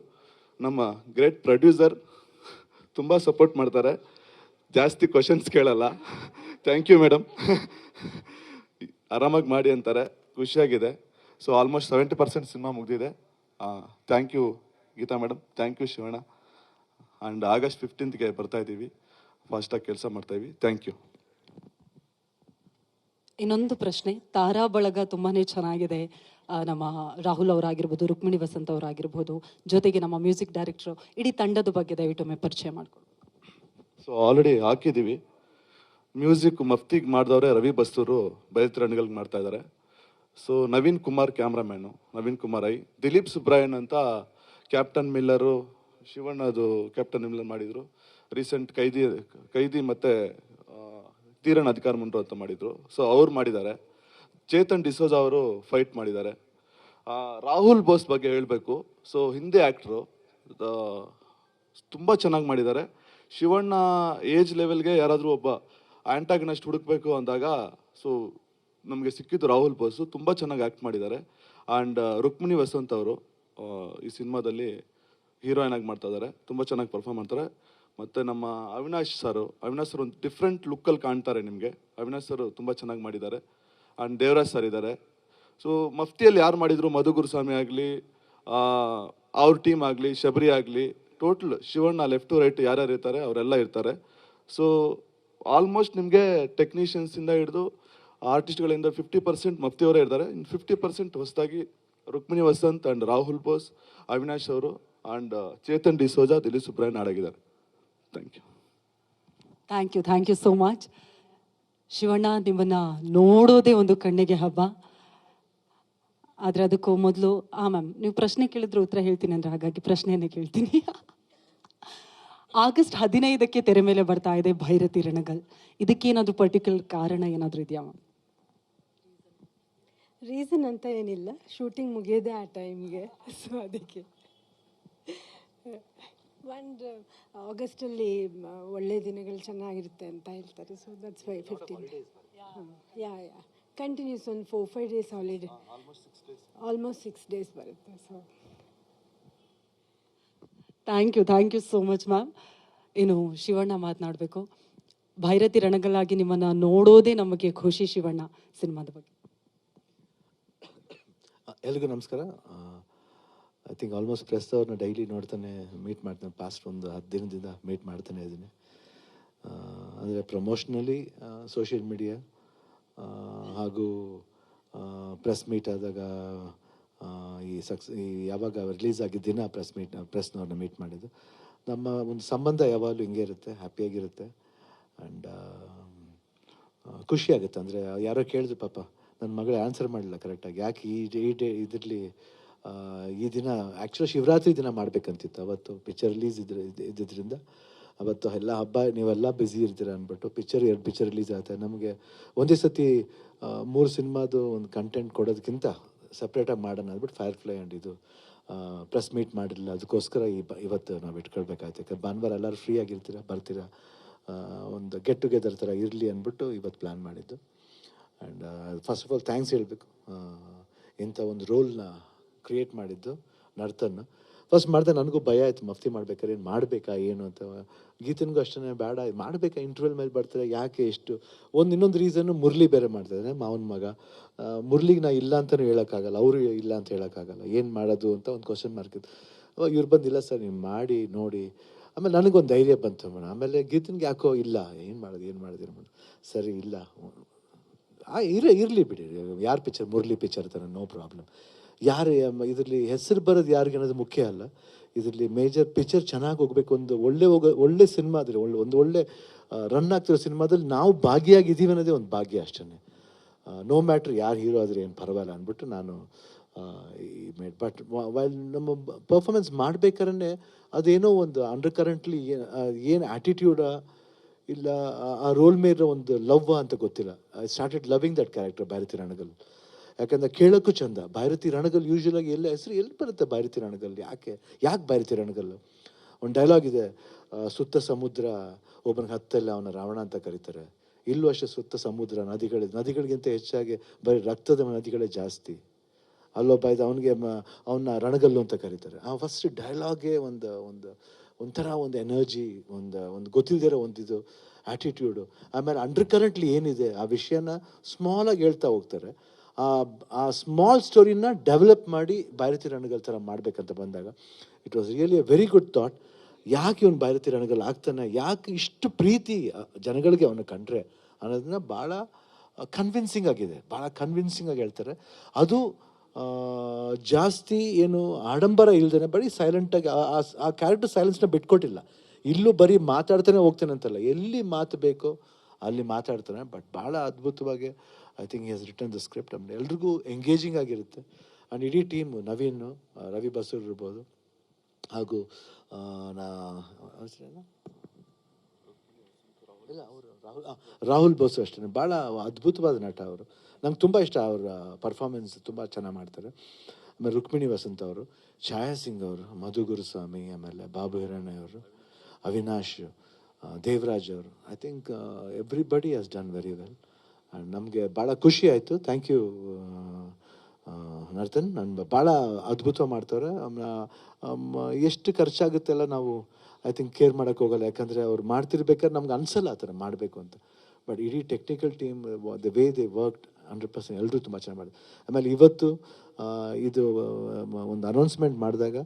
ನಮ್ಮ ಗ್ರೇಟ್ ಪ್ರೊಡ್ಯೂಸರ್ ತುಂಬ ಸಪೋರ್ಟ್ ಮಾಡ್ತಾರೆ, ಜಾಸ್ತಿ ಕ್ವಶನ್ಸ್ ಕೇಳಲ್ಲ. ಥ್ಯಾಂಕ್ ಯು ಮೇಡಮ್, ಆರಾಮಾಗಿ ಮಾಡಿ ಅಂತಾರೆ, ಖುಷಿಯಾಗಿದೆ. ಸೊ ಆಲ್ಮೋಸ್ಟ್ 70% ಸಿನಿಮಾ ಮುಗಿದಿದೆ. Thank you Geetha madam, thank you Shivanna. And August 15ಗೆ ಬರ್ತಾ ಇದ್ದೀವಿ, ಫಾಸ್ಟಾಗಿ ಕೆಲಸ ಮಾಡ್ತಾಯಿದ್ವಿ. Thank you. ಇನ್ನೊಂದು ಪ್ರಶ್ನೆ, ತಾರಾ ಬಳಗ ತುಂಬಾನೇ ಚೆನ್ನಾಗಿದೆ. ನಮ್ಮ ರಾಹುಲ್ ಅವರಾಗಿರ್ಬೋದು, ರುಕ್ಮಿಣಿ ವಸಂತ್ ಅವರಾಗಿರ್ಬೋದು, ಜೊತೆಗೆ ನಮ್ಮ ಮ್ಯೂಸಿಕ್ ಡೈರೆಕ್ಟರ್, ಇಡೀ ತಂಡದ ಬಗ್ಗೆ ದಯವಿಟ್ಟು ಪರಿಚಯ ಮಾಡ್ಕೊಳ್ಳಿ. ಸೊ ಆಲ್ರೆಡಿ ಹಾಕಿದ್ದೀವಿ. ಮ್ಯೂಸಿಕ್ ಮಫ್ತಿಗೆ ಮಾಡಿದವ್ರೆ ರವಿ ಬಸ್ತೂರು, ಭೈರತಿ ರಣಗಲ್ಗೆ ಮಾಡ್ತಾ ಇದ್ದಾರೆ. ಸೊ ನವೀನ್ ಕುಮಾರ್ ಕ್ಯಾಮ್ರಾಮ್ಯಾನು, ನವೀನ್ ಕುಮಾರ್ ಐ, ದಿಲೀಪ್ ಸುಬ್ರಾಯನ್ ಅಂತ ಕ್ಯಾಪ್ಟನ್ ಮಿಲ್ಲರು, ಶಿವಣ್ಣದು ಕ್ಯಾಪ್ಟನ್ ಮಿಲ್ಲರ್ ಮಾಡಿದರು. ರೀಸೆಂಟ್ ಕೈದಿ ಮತ್ತು ತೀರಣ ಅಧಿಕಾರ ಮುಂಡ್ರು ಅಂತ ಮಾಡಿದರು. ಸೊ ಅವ್ರು ಮಾಡಿದ್ದಾರೆ. ಚೇತನ್ ಡಿಸೋಜಾ ಅವರು ಫೈಟ್ ಮಾಡಿದ್ದಾರೆ. ರಾಹುಲ್ ಬೋಸ್ ಬಗ್ಗೆ ಹೇಳಬೇಕು. ಸೊ ಹಿಂದಿ ಆ್ಯಕ್ಟ್ರು, ತುಂಬ ಚೆನ್ನಾಗಿ ಮಾಡಿದ್ದಾರೆ. ಶಿವಣ್ಣ ಏಜ್ ಲೆವೆಲ್ಗೆ ಯಾರಾದರೂ ಒಬ್ಬ ಆ್ಯಂಟಾಗನಿಸ್ಟ್ ಹುಡುಕ್ಬೇಕು ಅಂದಾಗ ಸೊ ನಮಗೆ ಸಿಕ್ಕಿದ್ದು ರಾಹುಲ್ ಬೋಸು. ತುಂಬ ಚೆನ್ನಾಗಿ ಆ್ಯಕ್ಟ್ ಮಾಡಿದ್ದಾರೆ. ಆ್ಯಂಡ್ ರುಕ್ಮಿಣಿ ವಸಂತ್ ಅವರು ಈ ಸಿನಿಮಾದಲ್ಲಿ ಹೀರೋಯಿನ್ ಆಗಿ ಮಾಡ್ತಾ ಇದ್ದಾರೆ, ತುಂಬ ಚೆನ್ನಾಗಿ ಪರ್ಫಾರ್ಮ್ ಮಾಡ್ತಾರೆ. ಮತ್ತು ನಮ್ಮ ಅವಿನಾಶ್ ಸರ್ ಒಂದು ಡಿಫ್ರೆಂಟ್ ಲುಕ್ಕಲ್ಲಿ ಕಾಣ್ತಾರೆ ನಿಮಗೆ. ಅವಿನಾಶ್ ಸರ್ ತುಂಬ ಚೆನ್ನಾಗಿ ಮಾಡಿದ್ದಾರೆ. ಆ್ಯಂಡ್ ದೇವರಾಜ್ ಸರ್ ಇದ್ದಾರೆ. ಸೊ ಮಫ್ತಿಯಲ್ಲಿ ಯಾರು ಮಾಡಿದರು, ಮಧು ಗುರುಸ್ವಾಮಿ ಆಗಲಿ, ಅವ್ರ ಟೀಮ್ ಆಗಲಿ, ಶಬರಿ ಆಗಲಿ, total Shivanna left to right ಯಾರ್ಯಾರು ಇರ್ತಾರೆ ಅವರೆಲ್ಲ ಇರ್ತಾರೆ. ಸೊ ಆಲ್ಮೋಸ್ಟ್ ನಿಮಗೆ ಟೆಕ್ನಿಷಿಯನ್ಸಿಂದ ಹಿಡಿದು ಆರ್ಟಿಸ್ಟ್ಗಳಿಂದ 50% ಮಫ್ತಿಯವರೇ ಇರ್ತಾರೆ. ಇನ್ನು 50% ಹೊಸದಾಗಿ ರುಕ್ಮಿಣಿ ವಸಂತ್ ಆ್ಯಂಡ್ ರಾಹುಲ್ ಬೋಸ್, ಅವಿನಾಶ್ ಅವರು ಆ್ಯಂಡ್ ಚೇತನ್ ಡಿಸೋಜಾ, ದಿಲೀಪ್ ಸುಬ್ರಾಯನ್ ಆಡಾಗಿದ್ದಾರೆ. Thank you. Thank you so much. Shivanna, ನಿಮ್ಮನ್ನ ನೋಡೋದೇ ಒಂದು ಕಣ್ಣಿಗೆ ಹಬ್ಬ. ಆದರೆ ಅದಕ್ಕೂ ಮೊದಲು ಮ್ಯಾಮ್, ನೀವು ಪ್ರಶ್ನೆ ಕೇಳಿದ್ರೆ ಉತ್ತರ ಹೇಳ್ತೀನಿ ಅಂದರೆ, ಹಾಗಾಗಿ ಪ್ರಶ್ನೆಯನ್ನೇ ಕೇಳ್ತೀನಿ. ಆಗಸ್ಟ್ 15ಕ್ಕೆ ತೆರೆ ಮೇಲೆ ಬರ್ತಾ ಇದೆ ಭೈರತಿ ರಣಗಲ್. ಇದಕ್ಕೇನಾದರೂ ಪರ್ಟಿಕ್ಯುಲರ್ ಕಾರಣ ಏನಾದರೂ ಇದೆಯಾ ಮ್ಯಾಮ್? ರೀಸನ್ ಅಂತ ಏನಿಲ್ಲ, ಶೂಟಿಂಗ್ ಮುಗಿಯೋದೆ ಆ ಟೈಮ್ಗೆ, ಸೊ ಅದಕ್ಕೆ. ಒಂದು ಆಗಸ್ಟಲ್ಲಿ ಒಳ್ಳೆ ದಿನಗಳು ಚೆನ್ನಾಗಿರುತ್ತೆ ಅಂತ ಹೇಳ್ತಾರೆ. So that's why 15. Yeah continues ಒಂದು 4-5 ಡೇಸ್ ಹಾಲಿಡೇ, ಆಲ್ಮೋಸ್ಟ್ 6 ಡೇಸ್ ಬರುತ್ತೆ. So thank you so much ma'am. ಏನು ಶಿವಣ್ಣ ಮಾತನಾಡಬೇಕು. ಭೈರತಿ ರಣಗಲಾಗಿ ನಿಮ್ಮನ್ನು ನೋಡೋದೇ ನಮಗೆ ಖುಷಿ. ಶಿವಣ್ಣ ಸಿನಿಮಾದ ಬಗ್ಗೆ. ಎಲ್ರಿಗೂ ನಮಸ್ಕಾರ. ಐ ಥಿಂಕ್ ಆಲ್ಮೋಸ್ಟ್ ಪ್ರೆಸ್ ಅವ್ರನ್ನ ಡೈಲಿ ನೋಡ್ತಾನೆ, ಮೀಟ್ ಮಾಡ್ತಾನೆ. ಪಾಸ್ಟ್ ಒಂದು 10 ದಿನದಿಂದ ಮೀಟ್ ಮಾಡ್ತಾನೆ ಇದ್ದೀನಿ. ಅಂದರೆ ಪ್ರಮೋಷ್ನಲಿ ಸೋಷಿಯಲ್ ಮೀಡಿಯಾ ಹಾಗೂ ಪ್ರೆಸ್ ಮೀಟ್ ಆದಾಗ ಈ ಯಾವಾಗ ರಿಲೀಸ್ ಆಗಿದ್ದ ದಿನ ಪ್ರೆಸ್ನವ್ರನ್ನ ಮೀಟ್ ಮಾಡಿದ್ದು. ನಮ್ಮ ಒಂದು ಸಂಬಂಧ ಯಾವಾಗಲೂ ಹಿಂಗೆ ಇರುತ್ತೆ, ಹ್ಯಾಪಿಯಾಗಿರುತ್ತೆ. ಆ್ಯಂಡ್ ಖುಷಿ ಆಗುತ್ತೆ. ಅಂದರೆ ಯಾರೋ ಕೇಳಿದ್ರು, ಪಾಪ ನನ್ನ ಮಗಳು ಆನ್ಸರ್ ಮಾಡಲಿಲ್ಲ ಕರೆಕ್ಟಾಗಿ, ಯಾಕೆ ಇದರಲ್ಲಿ ಈ ದಿನ ಆ್ಯಕ್ಚುಲಿ ಶಿವರಾತ್ರಿ ದಿನ ಮಾಡಬೇಕಂತಿತ್ತು. ಅವತ್ತು ಪಿಕ್ಚರ್ ರಿಲೀಸ್ ಇದ್ದಿದ್ದರಿಂದ ಅವತ್ತು ಎಲ್ಲ ಹಬ್ಬ ನೀವೆಲ್ಲ ಬ್ಯುಸಿ ಇರ್ತೀರ ಅಂದ್ಬಿಟ್ಟು 2 ಪಿಕ್ಚರ್ ರಿಲೀಸ್ ಆಗುತ್ತೆ. ನಮಗೆ ಒಂದೇ ಸತಿ 3 ಸಿನಿಮಾದು ಒಂದು ಕಂಟೆಂಟ್ ಕೊಡೋದಕ್ಕಿಂತ ಸಪ್ರೇಟಾಗಿ ಮಾಡೋಣ ಅಂದ್ಬಿಟ್ಟು ಫೈರ್ಫ್ಲೈ ಆ್ಯಂಡ್ ಇದು ಪ್ರೆಸ್ ಮೀಟ್ ಮಾಡಿರಲಿಲ್ಲ. ಅದಕ್ಕೋಸ್ಕರ ಇವತ್ತು ನಾವು ಇಟ್ಕೊಳ್ಬೇಕಾಯ್ತು. ಯಾಕಂದ್ರೆ ಭಾನುವಾರ ಎಲ್ಲರೂ ಫ್ರೀ ಆಗಿರ್ತೀರ, ಬರ್ತೀರಾ, ಒಂದು ಗೆಟ್ ಟುಗೆದರ್ ಥರ ಇರಲಿ ಅಂದ್ಬಿಟ್ಟು ಇವತ್ತು ಪ್ಲ್ಯಾನ್ ಮಾಡಿದ್ದು. And first of all thanks ಹೇಳಬೇಕು, ಇಂಥ ಒಂದು ರೋಲ್ನ ಕ್ರಿಯೇಟ್ ಮಾಡಿದ್ದು ನರ್ತನ್. ಫಸ್ಟ್ ಮಾಡಿದೆ ನನಗೂ ಭಯ ಆಯಿತು, ಮಫ್ತಿ ಮಾಡ್ಬೇಕಾದ್ರೆ ಏನು ಮಾಡಬೇಕಾ ಏನು ಅಂತ. ಗೀತನಿಗೂ ಅಷ್ಟೇ, ಬೇಡ ಮಾಡಬೇಕಾ, ಇಂಟರ್ವ್ಯೂಲ್ ಮೇಲೆ ಬರ್ತಾರೆ, ಯಾಕೆ ಎಷ್ಟು. ಇನ್ನೊಂದು ರೀಸನ್ನು, ಮುರಳಿ ಬೇರೆ ಮಾಡ್ತಾಯಿದ್ದಾನೆ, ಮಾವನ ಮಗ. ಮುರಳಿಗೆ ನಾ ಇಲ್ಲ ಅಂತಲೂ ಹೇಳೋಕ್ಕಾಗಲ್ಲ, ಅವರು ಇಲ್ಲ ಅಂತ ಹೇಳೋಕ್ಕಾಗಲ್ಲ, ಏನು ಮಾಡೋದು ಅಂತ ಒಂದು ಕ್ವಶನ್ ಮಾರ್ಕ್ ಇತ್ತು. ಅವಾಗ ಇವ್ರು ಬಂದಿಲ್ಲ ಸರ್ ನೀವು ಮಾಡಿ ನೋಡಿ. ಆಮೇಲೆ ನನಗೊಂದು ಧೈರ್ಯ ಬಂತು ಮೇಡಮ್. ಆಮೇಲೆ ಗೀತನಿಗೆ ಯಾಕೋ ಇಲ್ಲ, ಏನು ಮಾಡೋದು ಸರಿ ಇಲ್ಲ ಇರಲಿ ಬಿಡಿ, ಯಾರು ಪಿಕ್ಚರ್, ಮುರಳಿ ಪಿಕ್ಚರ್ ಥರ, ನೋ ಪ್ರಾಬ್ಲಮ್. ಯಾರು ಇದರಲ್ಲಿ ಹೆಸರು ಬರೋದು ಯಾರಿಗೆ ಅನ್ನೋದು ಮುಖ್ಯ ಅಲ್ಲ. ಇದರಲ್ಲಿ ಮೇಜರ್ ಪಿಕ್ಚರ್ ಚೆನ್ನಾಗಿ ಹೋಗ್ಬೇಕು. ಒಂದು ಒಳ್ಳೆ ಸಿನಿಮಾದಲ್ಲಿ ಒಂದು ಒಳ್ಳೆ ರನ್ ಆಗ್ತಿರೋ ಸಿನಿಮಾದಲ್ಲಿ ನಾವು ಭಾಗಿಯಾಗಿದ್ದೀವಿ ಅನ್ನೋದೇ ಒಂದು ಭಾಗ್ಯ ಅಷ್ಟೇ. ನೋ ಮ್ಯಾಟ್ರ್ ಯಾರು ಹೀರೋ ಆದರೆ ಏನು ಪರವಾಗಿಲ್ಲ ಅಂದ್ಬಿಟ್ಟು ನಾನು ಬಟ್ ವೈಲ್ ನಮ್ಮ ಪರ್ಫಾರ್ಮೆನ್ಸ್ ಮಾಡ್ಬೇಕಾದ್ರೆ ಅದೇನೋ ಒಂದು ಅಂಡರ್ ಕರೆಂಟ್ಲಿ ಏನು ಆ್ಯಟಿಟ್ಯೂಡಾ ಇಲ್ಲ ಆ ರೋಲ್ ಮೇಲೆ ಒಂದು ಲವ್ ಅಂತ ಗೊತ್ತಿಲ್ಲ. I started loving that character Bhairathi Ranagal. ಯಾಕಂದ್ರೆ ಕೇಳೋಕ್ಕೂ ಚಂದ. ಭೈರತಿ ರಣಗಲ್ ಯೂಶ್ವಲಾಗಿ ಹೆಸರು ಎಲ್ಲಿ ಬರುತ್ತೆ ಭೈರತಿ ರಣಗಲ್, ಯಾಕೆ ಭೈರತಿ ರಣಗಲ್. ಒಂದು ಡೈಲಾಗ್ ಇದೆ, ಸುತ್ತ ಸಮುದ್ರ ಒಬ್ಬನಿಗೆ ಹತ್ತಲ್ಲ ಅವನ ರಾವಣ ಅಂತ ಕರೀತಾರೆ. ಇಲ್ಲೂ ಅಷ್ಟೇ, ಸುತ್ತ ಸಮುದ್ರ ನದಿಗಳಿಗಿಂತ ಹೆಚ್ಚಾಗಿ ಬರೀ ರಕ್ತದ ನದಿಗಳೇ ಜಾಸ್ತಿ. ಅಲ್ಲೊಬ್ಬ ಇದು ಅವನ್ನ ರಣಗಲ್ಲು ಅಂತ ಕರೀತಾರೆ. ಆ ಫಸ್ಟ್ ಡೈಲಾಗೇ ಒಂಥರ ಒಂದು ಎನರ್ಜಿ, ಒಂದು ಗೊತ್ತಿಲ್ದಿರೋ ಒಂದಿದು ಆ್ಯಟಿಟ್ಯೂಡು. ಆಮೇಲೆ ಅಂಡರ್ ಕರೆಂಟ್ಲಿ ಏನಿದೆ ಆ ವಿಷಯನ ಸ್ಮಾಲಾಗಿ ಹೇಳ್ತಾ ಹೋಗ್ತಾರೆ. ಆ ಸ್ಮಾಲ್ ಸ್ಟೋರಿನ ಡೆವಲಪ್ ಮಾಡಿ ಭೈರತಿ ರಣಗಲ್ ಥರ ಮಾಡಬೇಕಂತ ಬಂದಾಗ it was really A very good thought. ಯಾಕೆ ಇವನು ಭೈರತಿ ರಣಗಲ್ ಆಗ್ತಾನೆ, ಯಾಕೆ ಇಷ್ಟು ಪ್ರೀತಿ ಜನಗಳಿಗೆ ಅವನು ಕಂಡ್ರೆ ಅನ್ನೋದನ್ನ ಭಾಳ ಕನ್ವಿನ್ಸಿಂಗ್ ಆಗಿದೆ, ಭಾಳ ಕನ್ವಿನ್ಸಿಂಗ್ ಆಗಿ ಹೇಳ್ತಾರೆ. ಅದು ಜಾಸ್ತಿ ಏನು ಆಡಂಬರ ಇಲ್ದೇನೆ ಬರೀ ಸೈಲೆಂಟಾಗಿ ಆ ಕ್ಯಾರೆಕ್ಟರ್ ಸೈಲೆನ್ಸ್ನ ಬಿಟ್ಕೊಟ್ಟಿಲ್ಲ. ಇಲ್ಲೂ ಬರೀ ಮಾತಾಡ್ತಾನೆ ಹೋಗ್ತಾನೆ ಅಂತಲ್ಲ, ಎಲ್ಲಿ ಮಾತು ಬೇಕೋ ಅಲ್ಲಿ ಮಾತಾಡ್ತಾನೆ. ಬಟ್ ಭಾಳ ಅದ್ಭುತವಾಗಿ I think he has written the script. ಆಮೇಲೆ ಎಲ್ರಿಗೂ ಎಂಗೇಜಿಂಗ್ ಆಗಿರುತ್ತೆ. ಆ್ಯಂಡ್ ಇಡೀ ಟೀಮು, ನವೀನ್, ರವಿ ಬಸೂರ್ ಇರ್ಬೋದು, ಹಾಗೂ ರಾಹುಲ್ ಬೋಸು ಅಷ್ಟೇ, ಭಾಳ ಅದ್ಭುತವಾದ ನಟ ಅವರು. ನಂಗೆ ತುಂಬ ಇಷ್ಟ, ಅವರ ಪರ್ಫಾರ್ಮೆನ್ಸ್ ತುಂಬ ಚೆನ್ನಾಗಿ ಮಾಡ್ತಾರೆ. ಆಮೇಲೆ ರುಕ್ಮಿಣಿ ವಸಂತ್ ಅವರು, ಛಾಯಾ ಸಿಂಗ್ ಅವರು, ಮಧು ಗುರುಸ್ವಾಮಿ, ಆಮೇಲೆ ಬಾಬು ಹಿರಣ್ಯ ಅವರು, ಅವಿನಾಶ್, ದೇವರಾಜ್ ಅವರು. I think everybody has done very well. And ನಮಗೆ ಭಾಳ ಖುಷಿ ಆಯಿತು. Thank you Narthan. ಭಾಳ ಅದ್ಭುತ ಮಾಡ್ತಾರೆ. ಎಷ್ಟು ಖರ್ಚಾಗುತ್ತೆಲ್ಲ ನಾವು ಐ ಥಿಂಕ್ ಕೇರ್ ಮಾಡೋಕ್ಕೆ ಹೋಗಲ್ಲ, ಯಾಕಂದರೆ ಅವ್ರು ಮಾಡ್ತಿರ್ಬೇಕಾದ್ರೆ ನಮ್ಗೆ ಅನಿಸಲ್ಲ ಆ ಥರ ಮಾಡಬೇಕು ಅಂತ. ಬಟ್ ಇಡೀ technical team, the way they worked 100% ಎಲ್ಲರೂ ತುಂಬ ಚೆನ್ನಾಗಿ ಮಾಡಿದ್ರು. ಆಮೇಲೆ ಇವತ್ತು ಇದು ಒಂದು ಅನೌನ್ಸ್ಮೆಂಟ್ ಮಾಡಿದಾಗ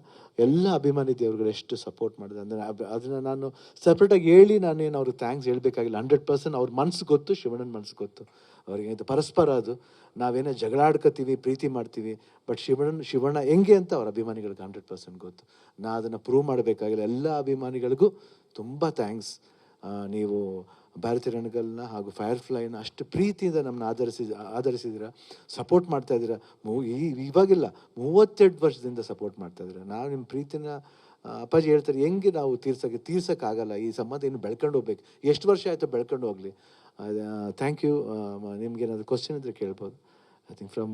ಎಲ್ಲ ಅಭಿಮಾನಿ ದೇವ್ರುಗಳು ಎಷ್ಟು ಸಪೋರ್ಟ್ ಮಾಡಿದೆ ಅಂದರೆ ಅದನ್ನು ನಾನು ಸಪ್ರೇಟಾಗಿ ಹೇಳಿ ನಾನೇನು ಅವ್ರಿಗೆ ಥ್ಯಾಂಕ್ಸ್ ಹೇಳಬೇಕಾಗಿಲ್ಲ. 100% ಅವ್ರ ಮನಸ್ಸು ಗೊತ್ತು, ಶಿವಣ್ಣನ ಮನಸ್ಸು ಗೊತ್ತು ಅವ್ರಿಗೆ. ಇದು ಪರಸ್ಪರ, ಅದು ನಾವೇನೋ ಜಗಳ ಆಡ್ಕೋತೀವಿ, ಪ್ರೀತಿ ಮಾಡ್ತೀವಿ, ಬಟ್ ಶಿವಣ್ಣ ಹೆಂಗೆ ಅಂತ ಅವ್ರ ಅಭಿಮಾನಿಗಳಿಗೆ 100% ಗೊತ್ತು. ನಾ ಅದನ್ನು ಪ್ರೂವ್ ಮಾಡಬೇಕಾಗಿಲ್ಲ. ಎಲ್ಲ ಅಭಿಮಾನಿಗಳಿಗೂ ತುಂಬ ಥ್ಯಾಂಕ್ಸ್. ನೀವು ಭಾರತಿ ರಣಗಲ್ನ ಹಾಗೂ ಫೈರ್ಫ್ಲೈನ ಅಷ್ಟು ಪ್ರೀತಿಯಿಂದ ನಮ್ಮನ್ನ ಆಧರಿಸಿದ್ದೀರ, ಸಪೋರ್ಟ್ ಮಾಡ್ತಾಯಿದ್ದೀರ. ಇವಾಗಿಲ್ಲ, 32 ವರ್ಷದಿಂದ ಸಪೋರ್ಟ್ ಮಾಡ್ತಾಯಿದ್ದೀರ. ನಾವು ನಿಮ್ಮ ಪ್ರೀತಿನ ಅಪ್ಪಾಜಿ ಹೇಳ್ತಾರೆ, ಹೆಂಗೆ ನಾವು ತೀರ್ಸೋಕ್ಕಾಗಲ್ಲ. ಈ ಸಂಬಂಧ ಇನ್ನು ಬೆಳ್ಕೊಂಡು ಹೋಗ್ಬೇಕು. ಎಷ್ಟು ವರ್ಷ ಆಯಿತು ಬೆಳ್ಕೊಂಡು ಹೋಗಲಿ. Thank you. ನಿಮ್ಗೆ ಏನಾದರೂ ಕ್ವಶನ್ ಇದ್ದರೆ ಕೇಳ್ಬೋದು. I think from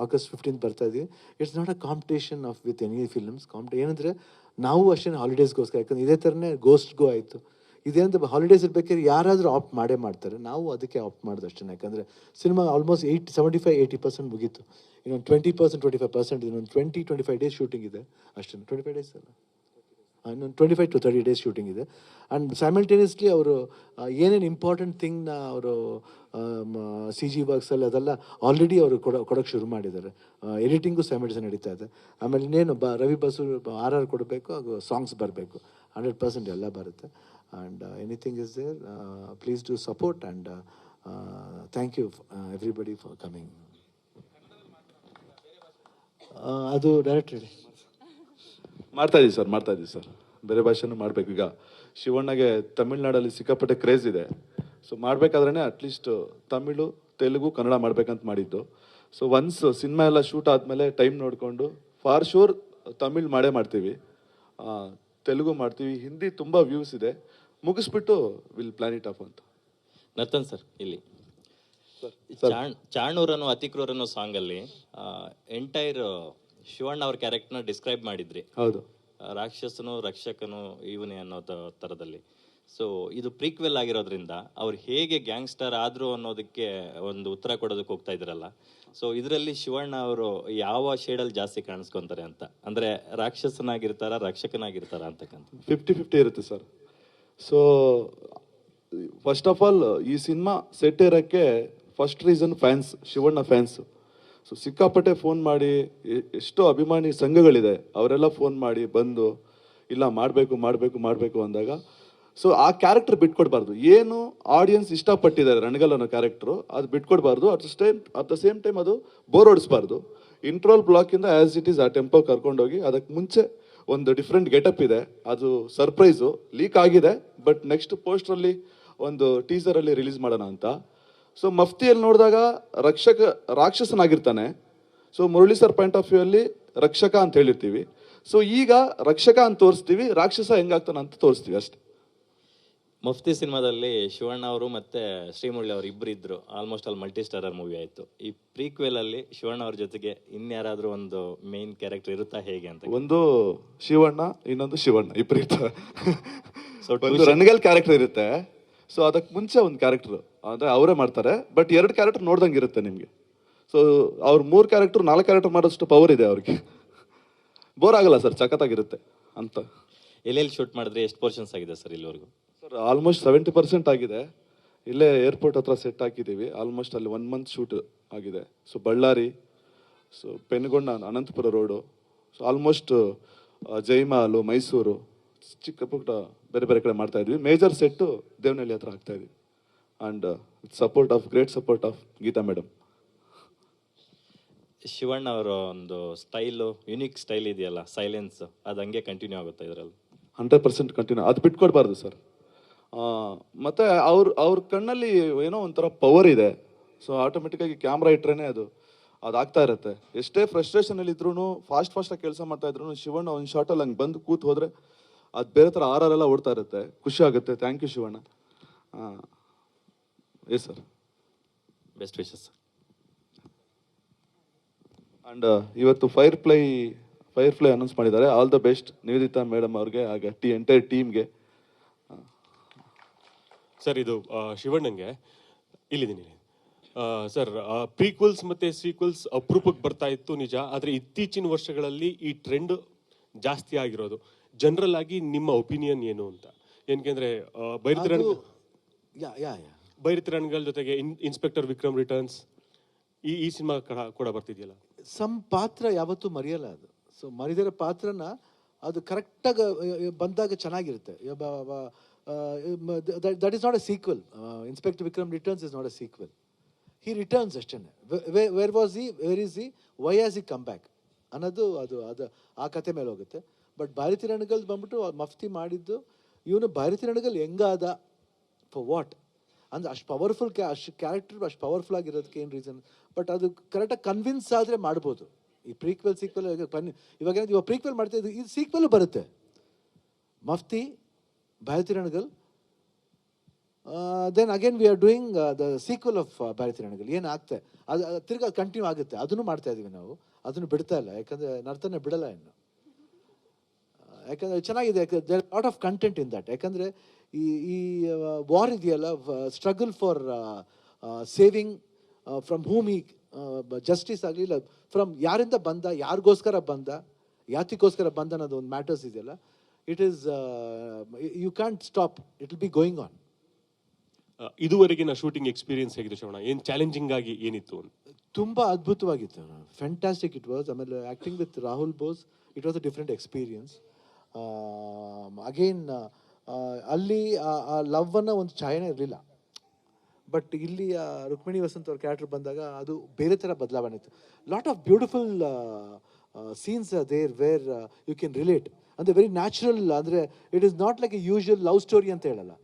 August 15th ಬರ್ತಾ ಇದ್ದೀವಿ. It's not a competition with any films. ಏನಂದರೆ ನಾವು ಅಷ್ಟೇ ಹಾಲಿಡೇಸ್ಗೋಸ್ಕರ, ಯಾಕಂದ್ರೆ ಇದೇ ಥರನೇ ಗೋಸ್ಟ್ಗೂ ಆಯಿತು. ಇದೇನಂತ ಹಾಲಿಡೇಸ್ ಇರ್ಬೇಕಾದ್ರೆ ಯಾರಾದರೂ ಆಪ್ಟ್ ಮಾಡೇ ಮಾಡ್ತಾರೆ, ನಾವು ಅದಕ್ಕೆ ಆಪ್ಟ್ ಮಾಡೋದು ಅಷ್ಟೇ. ಯಾಕಂದರೆ ಸಿನಿಮಾ ಆಲ್ಮೋಸ್ಟ್ 75-80% ಮುಗೀತು. ಇನ್ನೊಂದು 20% 25% ಇನ್ನೊಂದು 20-25 ಡೇಸ್ ಶೂಟಿಂಗ್ ಇದೆ ಅಷ್ಟೇ. 25 ಡೇಸ್ ಅಲ್ಲ, ಇನ್ನೊಂದು 25 to 30 ಡೇಸ್ ಶೂಟಿಂಗ್ ಇದೆ. ಆ್ಯಂಡ್ ಸೈಮಲ್ಟೇನಿಯಸ್ಲಿ ಅವರು ಏನೇನು ಇಂಪಾರ್ಟೆಂಟ್ ಥಿಂಗ್ನ ಅವರು CG ವರ್ಕ್ಸಲ್ಲಿ ಅದೆಲ್ಲ ಆಲ್ರೆಡಿ ಅವರು ಕೊಡೋಕ್ಕೆ ಶುರು ಮಾಡಿದ್ದಾರೆ. ಎಡಿಟಿಂಗು ಸೈಮಲ್ಟೇನಿಯಸ್ ನಡೀತಾ ಇದೆ. ಆಮೇಲೆ ಇನ್ನೇನು ರವಿ ಬಸು RR ಕೊಡಬೇಕು, ಹಾಗೂ ಸಾಂಗ್ಸ್ ಬರಬೇಕು, 100% ಎಲ್ಲ ಬರುತ್ತೆ. And anything is there, please do support and thank you everybody for coming. ಅದು ಡೈರೆಕ್ಟ್ ಹೇಳಿ. ಮಾಡ್ತಾ ಇದ್ದೀವಿ ಸರ್, ಬೇರೆ ಭಾಷೆನೂ ಮಾಡಬೇಕು. ಈಗ ಶಿವಣ್ಣಗೆ ತಮಿಳ್ನಾಡಲ್ಲಿ ಸಿಕ್ಕಾಪಟ್ಟೆ ಕ್ರೇಜ್ ಇದೆ. ಸೊ ಮಾಡಬೇಕಾದ್ರೆ ಅಟ್ಲೀಸ್ಟ್ ತಮಿಳು, ತೆಲುಗು, ಕನ್ನಡ ಮಾಡ್ಬೇಕಂತ ಮಾಡಿದ್ದು. ಸೊ ಒನ್ಸ್ ಸಿನಿಮಾ ಎಲ್ಲ ಶೂಟ್ ಆದಮೇಲೆ ಟೈಮ್ ನೋಡಿಕೊಂಡು ಫಾರ್ ಶೂರ್ ತಮಿಳ್ ಮಾಡ್ತೀವಿ, ತೆಲುಗು ಮಾಡ್ತೀವಿ, ಹಿಂದಿ ತುಂಬ ವ್ಯೂಸ್ ಇದೆ, ಮುಗಿಸ್ಬಿಟ್ಟು ವಿಲ್ ಪ್ಲಾನ್ ಇಟ್ ಆಫ್ ಅಂತ. ನರ್ತನ್ ಸರ್, ಇಲ್ಲಿ ಚಾಣೂರ್ ಅನ್ನೋ ಅತಿಕ್ರೂರ್ ಅನ್ನೋ ಸಾಂಗ್ ಅಲ್ಲಿ ಎಂಟೈರ್ ಶಿವಣ್ಣ ಅವ್ರ ಕ್ಯಾರೆಕ್ಟರ್ನ ಡಿಸ್ಕ್ರೈಬ್ ಮಾಡಿದ್ರಿ. ಹೌದು, ರಾಕ್ಷಸನು ರಕ್ಷಕನು ಇವನೇ ಅನ್ನೋ ತರದಲ್ಲಿ. ಸೊ ಇದು ಪ್ರೀಕ್ವೆಲ್ ಆಗಿರೋದ್ರಿಂದ ಅವ್ರು ಹೇಗೆ ಗ್ಯಾಂಗ್ಸ್ಟರ್ ಆದ್ರು ಅನ್ನೋದಕ್ಕೆ ಒಂದು ಉತ್ತರ ಕೊಡೋದಕ್ಕೆ ಹೋಗ್ತಾ ಇದ್ರಲ್ಲ. ಸೊ ಇದರಲ್ಲಿ ಶಿವಣ್ಣ ಅವರು ಯಾವ ಶೇಡಲ್ಲಿ ಜಾಸ್ತಿ ಕಾಣಿಸ್ಕೊಂತಾರೆ ಅಂತ, ಅಂದ್ರೆ ರಾಕ್ಷಸನಾಗಿರ್ತಾರ, ರಕ್ಷಕನಾಗಿರ್ತಾರ ಅಂತಕ್ಕಂಥ? 50-50 ಇರುತ್ತೆ sir. So first of all ಈ ಸಿನಿಮಾ ಸೆಟ್ ಇರೋಕ್ಕೆ first reason fans, Shivanna fans. So ಸಿಕ್ಕಾಪಟ್ಟೆ ಫೋನ್ ಮಾಡಿ, ಎಷ್ಟೋ ಅಭಿಮಾನಿ ಸಂಘಗಳಿದೆ, ಅವರೆಲ್ಲ ಫೋನ್ ಮಾಡಿ ಬಂದು ಇಲ್ಲ ಮಾಡಬೇಕು ಅಂದಾಗ, ಸೊ ಆ ಕ್ಯಾರೆಕ್ಟರ್ ಬಿಟ್ಕೊಡ್ಬಾರ್ದು. ಏನು ಆಡಿಯನ್ಸ್ ಇಷ್ಟಪಟ್ಟಿದ್ದಾರೆ ರಣಗಲ್ ಅನ್ನೋ ಕ್ಯಾರೆಕ್ಟ್ರು, ಅದು ಬಿಟ್ಕೊಡ್ಬಾರ್ದು. ಅಟ್ ದ ಸೇಮ್ ಟೈಮ್ ಅದು ಬೋರ್ ಹೊಡಿಸ್ಬಾರ್ದು. ಇಂಟ್ರೋಲ್ ಬ್ಲಾಕಿಂದ ಆ್ಯಸ್ ಇಟ್ ಈಸ್ ಆ ಟೆಂಪೋ ಕರ್ಕೊಂಡೋಗಿ, ಅದಕ್ಕೆ ಮುಂಚೆ ಒಂದು ಡಿಫ್ರೆಂಟ್ ಗೆಟಪ್ ಇದೆ, ಅದು ಸರ್ಪ್ರೈಸು ಲೀಕ್ ಆಗಿದೆ, ಬಟ್ ನೆಕ್ಸ್ಟ್ ಪೋಸ್ಟ್ರಲ್ಲಿ ಒಂದು ಟೀಸರಲ್ಲಿ ರಿಲೀಸ್ ಮಾಡೋಣ ಅಂತ. ಸೊ ಮಫ್ತಿಯಲ್ಲಿ ನೋಡಿದಾಗ ರಾಕ್ಷಸನಾಗಿರ್ತಾನೆ. So Murali sir point of view ಅಲ್ಲಿ ರಕ್ಷಕ ಅಂತ ಹೇಳಿರ್ತೀವಿ. ಸೊ ಈಗ ರಕ್ಷಕ ಅಂತ ತೋರಿಸ್ತೀವಿ, ರಾಕ್ಷಸ ಹೆಂಗಾಗ್ತಾನೆ ಅಂತ ತೋರಿಸ್ತೀವಿ ಅಷ್ಟೇ. ಮಫ್ತಿ ಸಿನಿಮಾದಲ್ಲಿ ಶಿವಣ್ಣ ಅವರು ಮತ್ತೆ ಶ್ರೀಮುರಳಿ ಅವರು ಇಬ್ರು ಇದ್ರು, ಆಲ್ಮೋಸ್ಟ್ ಅಲ್ಲಿ ಮಲ್ಟಿ ಸ್ಟಾರರ್ ಮೂವಿ ಆಯ್ತು. ಈ ಪ್ರೀಕ್ವೆಲ್ ಅಲ್ಲಿ ಶಿವಣ್ಣ ಅವ್ರ ಜೊತೆಗೆ ಇನ್ಯಾರಾದ್ರೂ ಒಂದು ಮೇನ್ ಕ್ಯಾರೆಕ್ಟರ್ ಇರುತ್ತಾ ಹೇಗೆ ಅಂತ? ಒಂದು ಶಿವಣ್ಣ, ಇನ್ನೊಂದು ಶಿವಣ್ಣ, ಇಬ್ರು ಇರ್ತಾರೆ. ಒಂದು ರಣಗಲ್ ಕ್ಯಾರೆಕ್ಟರ್ ಇರುತ್ತೆ. ಸೊ ಅದಕ್ಕೆ ಮುಂಚೆ ಒಂದು ಕ್ಯಾರೆಕ್ಟರ್ ಅಂದ್ರೆ ಅವರೇ ಮಾಡ್ತಾರೆ, ಬಟ್ 2 ಕ್ಯಾರೆಕ್ಟರ್ ನೋಡ್ದಂಗೆ ಇರುತ್ತೆ ನಿಮಗೆ. ಸೊ ಅವ್ರು 3 ಕ್ಯಾರೆಕ್ಟರ್ 4 ಕ್ಯಾರೆಕ್ಟರ್ ಮಾಡೋಷ್ಟು ಪವರ್ ಇದೆ ಅವ್ರಿಗೆ. ಬೋರ್ ಆಗಲ್ಲ ಸರ್, ಸಖತ್ತಾಗಿರುತ್ತೆ ಅಂತ. ಎಲ್ಲೆಲ್ಲಿ ಶೂಟ್ ಮಾಡಿದ್ರೆ ಎಷ್ಟು ಪೋರ್ಷನ್ಸ್ ಆಗಿದೆ ಸರ್ ಇಲ್ಲಿವರೆಗೂ? ಸರ್ ಆಲ್ಮೋಸ್ಟ್ 70% ಆಗಿದೆ. ಇಲ್ಲೇ ಏರ್ಪೋರ್ಟ್ ಹತ್ರ ಸೆಟ್ ಹಾಕಿದ್ದೀವಿ. ಆಲ್ಮೋಸ್ಟ್ ಅಲ್ಲಿ 1 ಮಂತ್ ಶೂಟ್ ಆಗಿದೆ. So Bellary, so Penukonda, Anantapur road, so almost ಜೈಮಾಲು, ಮೈಸೂರು, ಚಿಕ್ಕ ಪುಟ್ಟ ಬೇರೆ ಬೇರೆ ಕಡೆ ಮಾಡ್ತಾ ಇದ್ವಿ. ಮೇಜರ್ ಸೆಟ್ಟು ದೇವನಹಳ್ಳಿ ಹತ್ರ ಹಾಕ್ತಾ ಇದ್ವಿ. And great support of Geetha madam. Shivanna ಅವರ ಒಂದು ಸ್ಟೈಲು, ಯುನಿಕ್ ಸ್ಟೈಲ್ ಇದೆಯಲ್ಲ, ಸೈಲೆನ್ಸ್, ಅದು ಹಂಗೆ ಕಂಟಿನ್ಯೂ ಆಗುತ್ತೆ ಇದರಲ್ಲಿ? 100% ಕಂಟಿನ್ಯೂ, ಅದು ಬಿಟ್ಕೊಡ್ಬಾರ್ದು ಸರ್. ಮತ್ತೆ ಅವ್ರ ಕಣ್ಣಲ್ಲಿ ಏನೋ ಒಂಥರ ಪವರ್ ಇದೆ. ಸೊ ಆಟೋಮೆಟಿಕ್ಕಾಗಿ ಕ್ಯಾಮ್ರಾ ಇಟ್ರೇನೆ ಅದು ಆಗ್ತಾ ಇರುತ್ತೆ. ಎಷ್ಟೇ ಫ್ರಸ್ಟ್ರೇಷನಲ್ಲಿ ಇದ್ರೂ, ಫಾಸ್ಟಾಗಿ ಕೆಲಸ ಮಾಡ್ತಾ ಇದ್ರು, ಶಿವಣ್ಣ ಒಂದು ಶಾರ್ಟಲ್ಲಿ ಹಂಗೆ ಬಂದು ಕೂತ್ ಹೋದ್ರೆ ಅದು ಬೇರೆ ಥರ RR ಓಡ್ತಾ ಇರುತ್ತೆ, ಖುಷಿ ಆಗುತ್ತೆ. Thank you Shivanna. Yes sir, best wishes sir. And ಇವತ್ತು ಫೈರ್ ಫ್ಲೈ ಅನೌನ್ಸ್ ಮಾಡಿದ್ದಾರೆ. All the best Niveditha madam ಅವ್ರಿಗೆ, ಹಾಗೆ ಎಂಟೈರ್ ಟೀಮ್ಗೆ. ಸರ್, ಇದು ಶಿವಣ್ಣಂಗೆ ಇಲ್ಲಿದ್ದೀನಿ ಸರ್. ಪ್ರೀಕ್ವಲ್ಸ್ ಮತ್ತೆ ಸೀಕ್ವಲ್ಸ್ ಅಪರೂಪಕ್ಕೆ ಬರ್ತಾ ಇತ್ತು ನಿಜ, ಆದರೆ ಇತ್ತೀಚಿನ ವರ್ಷಗಳಲ್ಲಿ ಈ ಟ್ರೆಂಡ್ ಜಾಸ್ತಿ ಆಗಿರೋದು. ಜನರಲ್ ಆಗಿ ನಿಮ್ಮ ಒಪಿನಿಯನ್ ಏನು ಅಂತ? ಏನಕೆಂದ್ರೆ ಬೈರತಿ ರಣಗಲ್ ಜೊತೆಗೆ ಇನ್ಸ್ಪೆಕ್ಟರ್ ವಿಕ್ರಮ್ ರಿಟರ್ನ್ಸ್ ಈ ಸಿನಿಮಾ ಕೂಡ ಬರ್ತಿದೆಯಲ್ಲ, ಪಾತ್ರ ಯಾವತ್ತೂ ಮರೆಯಲ್ಲ ಅದು. ಸೊ ಮರಿದಿರೋ ಪಾತ್ರನ ಅದು ಕರೆಕ್ಟಾಗಿ ಬಂದಾಗ ಚೆನ್ನಾಗಿರುತ್ತೆ. That is not a sequel. Inspector Vikram returns is not a sequel. He returns ಅಷ್ಟೇ. Where was he, where is he, why has he come back ಅನ್ನೋದು ಅದು ಆ ಕತೆ ಮೇಲೆ ಹೋಗುತ್ತೆ. ಬಟ್ ಭಾರತಿ ರಣಗಲ್ ಬಂದ್ಬಿಟ್ಟು ಮಫ್ತಿ ಮಾಡಿದ್ದು, ಇವನು ಭಾರತಿ ರಣಗಲ್ ಹೆಂಗಾದ, ಫಾರ್ ವಾಟ್ ಅಂದ್ರೆ ಅಷ್ಟು ಪವರ್ಫುಲ್ ಅಷ್ಟು ಕ್ಯಾರೆಕ್ಟರ್ ಅಷ್ಟು ಪವರ್ಫುಲ್ ಆಗಿರೋದಕ್ಕೆ ಏನು ರೀಸನ್? ಬಟ್ ಅದು ಕರೆಕ್ಟಾಗಿ ಕನ್ವಿನ್ಸ್ ಆದರೆ ಮಾಡ್ಬೋದು. ಈ ಪ್ರೀಕ್ವೆಲ್ ಸೀಕ್ವೆಲ್ ಇವಾಗ ಪ್ರೀಕ್ವೆಲ್ ಮಾಡ್ತಾ ಇದ್ದು, ಇದು ಸೀಕ್ವೆಲ್ ಬರುತ್ತೆ. Mufti, Bharathi Ranagal, then again we are doing the sequel of Bharathi Ranagal. ಏನಾಗುತ್ತೆ ಅದು ತಿರ್ಗಾ ಕಂಟಿನ್ಯೂ ಆಗುತ್ತೆ. ಅದನ್ನು ಮಾಡ್ತಾ ಇದೀವಿ ನಾವು, ಅದನ್ನು ಬಿಡ್ತಾ ಇಲ್ಲ. ಯಾಕಂದರೆ ನರ್ತನ ಬಿಡಲ್ಲ ಇನ್ನು. ಯಾಕಂದರೆ ಚೆನ್ನಾಗಿದೆ, there lot of content in that. ಯಾಕಂದರೆ ಈ ವಾರ್ ಇದೆಯಲ್ಲ, struggle for saving from whom ಈ ಜಸ್ಟಿಸ್ ಆಗಲಿಲ್ಲ, ಫ್ರಮ್ ಯಾರಿಂದ ಬಂದ, ಯಾರಿಗೋಸ್ಕರ ಬಂದ, ಯಾತಿಗೋಸ್ಕರ ಬಂದ ಅನ್ನೋದು ಒಂದು ಮ್ಯಾಟರ್ಸ್ ಇದೆಯಲ್ಲ, it is you can't stop, it will be going on. ಇದುವರೆಗಿನ ಶೂಟಿಂಗ್ ಎಕ್ಸ್ಪೀರಿಯನ್ಸ್ ಹೇಗಿದೆ ಶ್ರವಣ? ಏನು ಚಾಲೆಂಜಿಂಗ್ ಆಗಿ ಏನಿತ್ತು? ತುಂಬ ಅದ್ಭುತವಾಗಿತ್ತು, ಫ್ಯಾಂಟಾಸ್ಟಿಕ್ ಇಟ್ ವಾಸ್. ಆಮೇಲೆ acting with Rahul Bose, it was a different experience. Again ಅಲ್ಲಿ ಆ ಲವ್ವನ್ನು ಒಂದು ಛಾಯೆನೇ ಇರಲಿಲ್ಲ, ಬಟ್ ಇಲ್ಲಿ ರುಕ್ಮಿಣಿ ವಸಂತ್ ಅವ್ರ ಕ್ಯಾರೆಕ್ಟರ್ ಬಂದಾಗ ಅದು ಬೇರೆ ಥರ ಬದಲಾವಣೆ ಇತ್ತು. Lot of beautiful scenes there where you can relate, ಅಂದರೆ ವೆರಿ ನ್ಯಾಚುರಲ್. ಅಂದರೆ it is not like a usual love story ಅಂತ ಹೇಳಲ್ಲ,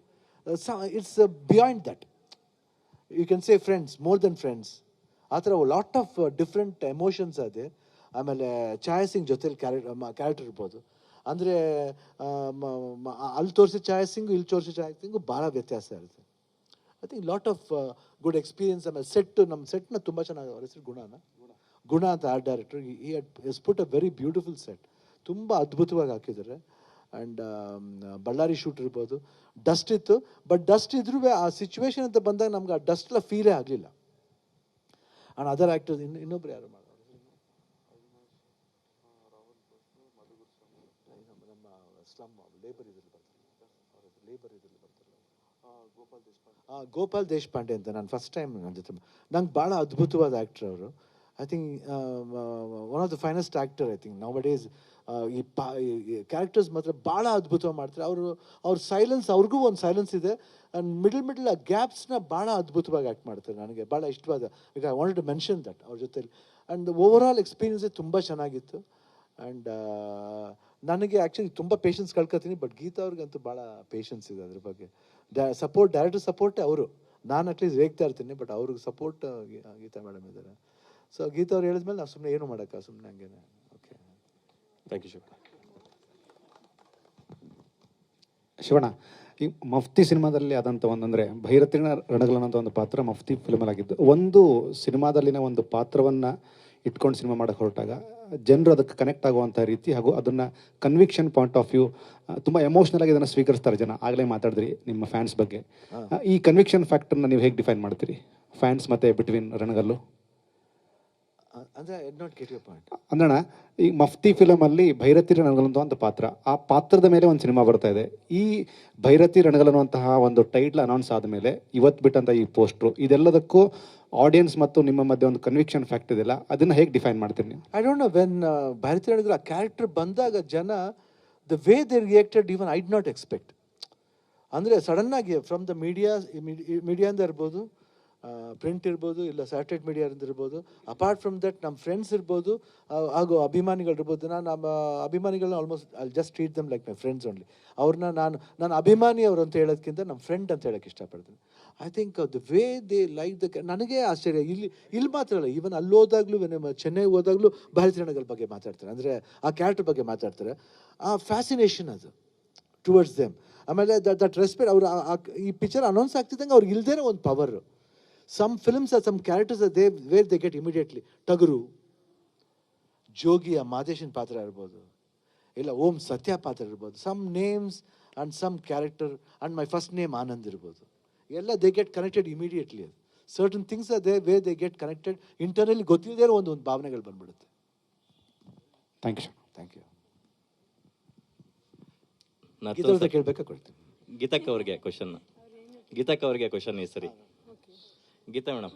it's beyond that. You can say friends, more than friends, ಆ ಥರ ಲಾಟ್ ಆಫ್ ಡಿಫ್ರೆಂಟ್ ಎಮೋಷನ್ಸ್ ಅದೇ. ಆಮೇಲೆ ಛಾಯಾ ಸಿಂಗ್ ಜೊತೆಲಿ character ಇರ್ಬೋದು, ಅಂದರೆ ಅಲ್ಲಿ ತೋರಿಸಿ ಛಾಯಾ ಸಿಂಗು ಇಲ್ಲಿ ತೋರಿಸಿ ಛಾಯಾ ಸಿಂಗು ಭಾಳ ವ್ಯತ್ಯಾಸ ಇರುತ್ತೆ. I think lot of good experience. ಆಮೇಲೆ ನಮ್ಮ ಸೆಟ್ನ ತುಂಬ ಚೆನ್ನಾಗಿ, ಅವ್ರ ಹೆಸರು ಗುಣ ಅಂತ ಆರ್ಟ್ ಡೈರೆಕ್ಟರ್, ಈ has put a very beautiful set, ತುಂಬ ಅದ್ಭುತವಾಗಿ ಹಾಕಿದ್ದಾರೆ. ಆ್ಯಂಡ್ ಬಳ್ಳಾರಿ ಶೂಟ್ ಇರ್ಬೋದು, ಡಸ್ಟ್ ಇತ್ತು, ಬಟ್ ಡಸ್ಟ್ ಇದ್ರೂ ಆ ಸಿಚುವೇಶನ್ ಅಂತ ಬಂದಾಗ ನಮ್ಗೆ ಆ ಡಸ್ಟ್ ಎಲ್ಲ ಫೀಲೇ ಆಗಲಿಲ್ಲ. ಆ್ಯಂಡ್ ಅದರ್ ಆ್ಯಕ್ಟರ್ಸ್ ಇನ್ನೊಬ್ರು ಯಾರು ಮಾಡೋದು, ನಮ್ಮ ಸ್ಲಮ್ ಲೇಬರ್ ಇದ್ರಲ್ಲಿ ಬರ್ತಾರೆ, ಗೋಪಾಲ್ ದೇಶಪಾಂಡೆ ಅಂತ. ನಾನು ಫಸ್ಟ್ ಟೈಮ್ ನನ್ನ ಜೊತೆ, ನಂಗೆ ಭಾಳ ಅದ್ಭುತವಾದ ಆ್ಯಕ್ಟರ್ ಅವರು. I think one of the finest actor I think now days. ಈ ಕ್ಯಾರೆಕ್ಟರ್ಸ್ ಮಾತ್ರ ಭಾಳ ಅದ್ಭುತವಾಗಿ ಮಾಡ್ತಾರೆ ಅವ್ರ ಸೈಲೆನ್ಸ್, ಅವ್ರಿಗೂ ಒಂದು ಸೈಲೆನ್ಸ್ ಇದೆ, ಆ್ಯಂಡ್ ಮಿಡಲ್ ಆ ಗ್ಯಾಪ್ಸ್ನ ಭಾಳ ಅದ್ಭುತವಾಗಿ ಆ್ಯಕ್ಟ್ ಮಾಡ್ತಾರೆ. ನನಗೆ ಭಾಳ ಇಷ್ಟವಾದ, ಈಗ I wanted to mention that ಅವ್ರ ಜೊತೆಲಿ. ಆ್ಯಂಡ್ ಓವರ್ ಆಲ್ ಎಕ್ಸ್ಪೀರಿಯನ್ಸೇ ತುಂಬ ಚೆನ್ನಾಗಿತ್ತು. ಆ್ಯಂಡ್ ನನಗೆ ಆ್ಯಕ್ಚುಲಿ ತುಂಬ ಪೇಷನ್ಸ್ ಕಳ್ಕೊತೀನಿ, ಬಟ್ ಗೀತಾ ಅವ್ರಿಗಂತೂ ಭಾಳ ಪೇಷನ್ಸ್ ಇದೆ ಅದ್ರ ಬಗ್ಗೆ. ಡೈರೆಕ್ಟರ್ ಸಪೋರ್ಟೇ ಅವರು, ನಾನು ಅಟ್ಲೀಸ್ಟ್ ರೇಗ್ತಾ ಇರ್ತೀನಿ, ಬಟ್ ಅವ್ರಿಗೆ ಸಪೋರ್ಟ್ ಗೀತಾ ಮೇಡಮ್ ಇದ್ದಾರೆ. ಸೊ ಗೀತಾ ಅವ್ರು ಹೇಳಿದ್ಮೇಲೆ ನಾವು ಸುಮ್ಮನೆ ಏನು ಮಾಡೋಕ್ಕ, ಸುಮ್ಮನೆ ಹಂಗೇನೆ. Okay, thank you Shivanna. Shivanna, ಈ ಮಫ್ತಿ ಸಿನಿಮಾದಲ್ಲಿ ಆದಂಥ ಒಂದಂದರೆ ಭೈರತಿನ ರಣಗಳು ಅನ್ನೋಂಥ ಒಂದು ಪಾತ್ರ ಮಫ್ತಿ ಫಿಲ್ಮಲ್ಲಿ ಆಗಿದ್ದು. ಒಂದು ಸಿನಿಮಾದಲ್ಲಿನ ಒಂದು ಪಾತ್ರವನ್ನು ಇಟ್ಕೊಂಡು ಸಿನಿಮಾ ಮಾಡೋಕ್ಕೆ ಹೊರಟಾಗ ಜನರು ಅದಕ್ಕೆ ಕನೆಕ್ಟ್ ಆಗುವಂಥ ರೀತಿ ಹಾಗೂ ಅದನ್ನು ಕನ್ವಿಕ್ಷನ್ ಪಾಯಿಂಟ್ ಆಫ್ ವ್ಯೂ ತುಂಬ ಎಮೋಷ್ನಲ್ ಆಗಿ ಇದನ್ನು ಸ್ವೀಕರಿಸ್ತಾರೆ ಜನ. ಆಗಲೇ ಮಾತಾಡಿದ್ರಿ ನಿಮ್ಮ ಫ್ಯಾನ್ಸ್ ಬಗ್ಗೆ. ಈ ಕನ್ವಿಕ್ಷನ್ ಫ್ಯಾಕ್ಟರ್ನ ನೀವು ಹೇಗೆ ಡಿಫೈನ್ ಮಾಡ್ತೀರಿ, ಫ್ಯಾನ್ಸ್ ಮತ್ತು ಬಿಟ್ವೀನ್ ರಣಗಲ್ಲು? ಅಂದರೆ ನಾಟ್ ಗೆಟ್ ಯುವರ್ ಪಾಯಿಂಟ್. ಅಂದಣ್ಣ, ಈ ಮಫ್ತಿ ಫಿಲಮಲ್ಲಿ ಭೈರತಿ ರಣಗಲ್ ಅಂತ ಪಾತ್ರ, ಆ ಪಾತ್ರದ ಮೇಲೆ ಒಂದು ಸಿನಿಮಾ ಬರ್ತಾ ಇದೆ. ಈ ಭೈರತಿ ರಣಗಲ್ ಅನ್ನುವಂತಹ ಒಂದು ಟೈಟ್ಲ್ ಅನೌನ್ಸ್ ಆದಮೇಲೆ ಇವತ್ತು ಬಿಟ್ಟಂಥ ಈ ಪೋಸ್ಟ್ರು, ಇದೆಲ್ಲದಕ್ಕೂ ಆಡಿಯನ್ಸ್ ಮತ್ತು ನಿಮ್ಮ ಮಧ್ಯೆ ಒಂದು ಕನ್ವಿಕ್ಷನ್ ಫ್ಯಾಕ್ಟ್ ಇದೆಯಲ್ಲ, ಅದನ್ನು ಹೇಗೆ ಡಿಫೈನ್ ಮಾಡ್ತೀರಿ ನೀವು? I don't know, when Bharathi Ranagal ಆ ಕ್ಯಾರೆಕ್ಟರ್ ಬಂದಾಗ ಜನ the way they reacted, even I did not expect. ಅಂದರೆ ಸಡನ್ನಾಗಿ ಫ್ರಮ್ ದ ಮೀಡಿಯಾದಿಂದ ಇರ್ಬೋದು, ಪ್ರಿಂಟ್ ಇರ್ಬೋದು, ಇಲ್ಲ ಸ್ಯಾಟಲೈಟ್ ಮೀಡಿಯಾದಿಂದ ಇರ್ಬೋದು, ಅಪಾರ್ಟ್ ಫ್ರಮ್ ದಟ್ ನಮ್ಮ ಫ್ರೆಂಡ್ಸ್ ಇರ್ಬೋದು, ಹಾಗೂ ಅಭಿಮಾನಿಗಳಿರ್ಬೋದು. ನಾನು ನಮ್ಮ ಅಭಿಮಾನಿಗಳನ್ನ almost I just treat them like my friends only. ಅವ್ರನ್ನ ನಾನು ಅಭಿಮಾನಿ ಅವರು ಅಂತ ಹೇಳೋದಕ್ಕಿಂತ ನಮ್ಮ ಫ್ರೆಂಡ್ ಅಂತ ಹೇಳೋಕ್ಕೆ ಇಷ್ಟಪಡ್ತೀನಿ. I think the way they like ನನಗೆ ಆಶ್ಚರ್ಯ. ಇಲ್ಲಿ ಮಾತ್ರ ಅಲ್ಲ, ಈವನ್ ಅಲ್ಲಿ ಹೋದಾಗಲೂ, ಚೆನ್ನೈಗೆ ಹೋದಾಗಲೂ ಭಾರತಿ ರಣಗಲ್ ಬಗ್ಗೆ ಮಾತಾಡ್ತಾರೆ, ಅಂದರೆ ಆ ಕ್ಯಾರೆಕ್ಟರ್ ಬಗ್ಗೆ ಮಾತಾಡ್ತಾರೆ. ಆ ಫ್ಯಾಸಿನೇಷನ್ ಅದು ಟುವರ್ಡ್ಸ್ ದೆಮ್. ಆಮೇಲೆ ದಟ್ ರೆಸ್ಪೆಕ್ಟ್. ಅವರು ಈ ಪಿಕ್ಚರ್ ಅನೌನ್ಸ್ ಆಗ್ತಿದ್ದಂಗೆ ಅವ್ರಿಗೆ ಇಲ್ದೇನೆ ಒಂದು power. Some films are, some characters are there where they get immediately. Taguru, ಜೋಗಿಯ ಮಾದೇಶನ್ ಪಾತ್ರ ಇರ್ಬೋದು, ಇಲ್ಲ ಓಂ ಸತ್ಯ ಪಾತ್ರ ಇರ್ಬೋದು. Some names and some character and my first name Anand ಇರ್ಬೋದು, ಎಲ್ಲ they get connected immediately. Certain things are they way they get connected internally, ಗೊತ್ತಿಲ್ಲದೇ ಒಂದು ಭಾವನೆಗಳು ಬಂದ್ಬಿಡುತ್ತೆ. Thank you. Thank you. Geetha ಕೇಳಬೇಕಾ ಕೊಡ್ತೀನಿ. ಗೀತಕ್ಕ ಅವ್ರಿಗೆ ಕ್ವಶನ್ ಈ ಸರಿ. ಗೀತಾ ಮೇಡಮ್,